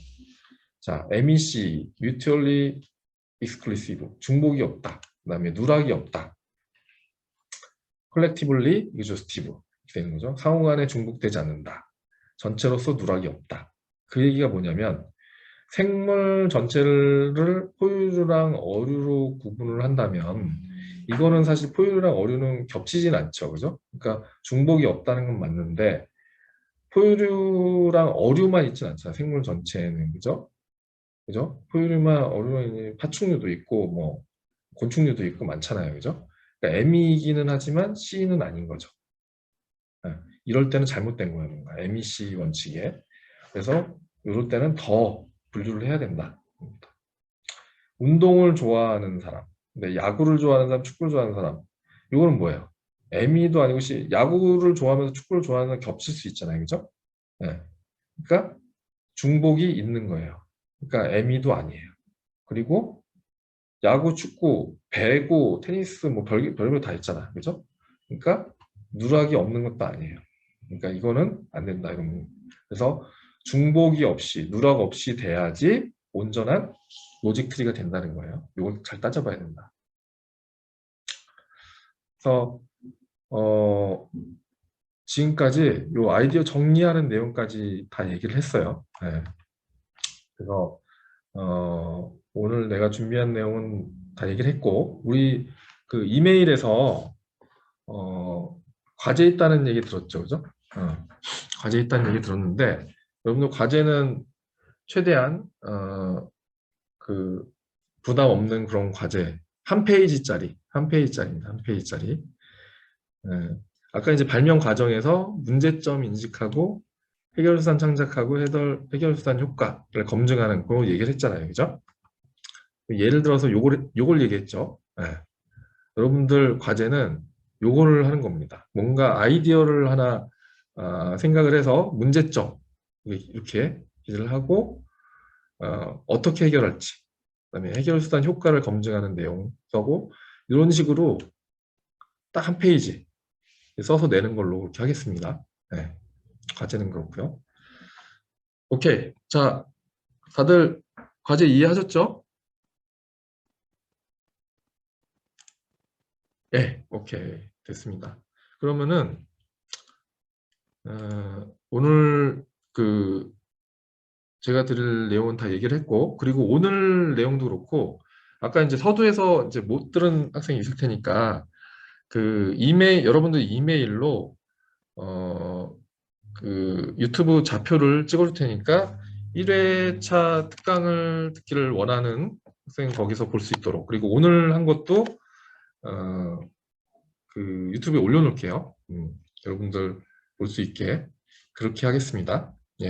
자, MEC, Mutually Exclusive, 중복이 없다. 그 다음에 누락이 없다. Collectively Exhaustive 이렇게 되는 거죠. 상호간에 중복되지 않는다. 전체로서 누락이 없다. 그 얘기가 뭐냐면 생물 전체를 포유류랑 어류로 구분을 한다면 이거는 사실 포유류랑 어류는 겹치진 않죠. 그죠? 그러니까 중복이 없다는 건 맞는데 포유류랑 어류만 있진 않잖아요. 생물 전체에는. 그죠? 그죠? 포유류만 어류는 파충류도 있고 뭐 곤충류도 있고 많잖아요. 그죠? 그러니까 M이기는 하지만 C는 아닌 거죠. 이럴 때는 잘못된 거예요. 뭔가 MEC 원칙에. 그래서 이럴 때는 더 분류를 해야 된다. 운동을 좋아하는 사람, 근데 야구를 좋아하는 사람, 축구를 좋아하는 사람, 이거는 뭐예요? 애미도 아니고 야구를 좋아하면서 축구를 좋아하는 사람 겹칠 수 있잖아요, 그죠? 네. 그러니까 중복이 있는 거예요. 그러니까 애미도 아니에요. 그리고 야구, 축구, 배구, 테니스 뭐 별별 다 있잖아, 그죠? 그러니까 누락이 없는 것도 아니에요. 그러니까 이거는 안 된다 이런. 그래서 중복이 없이 누락 없이 돼야지 온전한 로직 트리가 된다는 거예요. 이걸 잘 따져봐야 된다. 그래서 지금까지 이 아이디어 정리하는 내용까지 다 얘기를 했어요. 네. 그래서 오늘 내가 준비한 내용은 다 얘기를 했고 우리 그 이메일에서 과제 있다는 얘기 들었죠, 그죠? 과제 있다는 얘기 들었는데 여러분들 과제는 최대한 그 부담 없는 그런 과제 한 페이지짜리입니다. 한 페이지짜리. 예. 아까 이제 발명 과정에서 문제점 인식하고 해결수단 창작하고 해결수단 효과를 검증하는 거 얘기를 했잖아요. 그죠? 예를 들어서 요걸 얘기했죠. 예. 여러분들 과제는 요거를 하는 겁니다. 뭔가 아이디어를 하나 생각을 해서 문제점 이렇게 기재를 하고 어떻게 해결할지 그다음에 해결수단 효과를 검증하는 내용 써고 이런 식으로 딱 한 페이지 써서 내는 걸로 그렇게 하겠습니다. 네, 과제는 그렇고요. 오케이. 자, 다들 과제 이해하셨죠? 네, 오케이. 됐습니다. 그러면은 오늘 그 제가 드릴 내용은 다 얘기를 했고 그리고 오늘 내용도 그렇고 아까 이제 서두에서 이제 못 들은 학생이 있을 테니까 그 여러분들 이메일로 그 유튜브 좌표를 찍어줄 테니까 1회차 특강을 듣기를 원하는 학생 거기서 볼 수 있도록, 그리고 오늘 한 것도 그 유튜브에 올려놓을게요. 여러분들 볼 수 있게 그렇게 하겠습니다.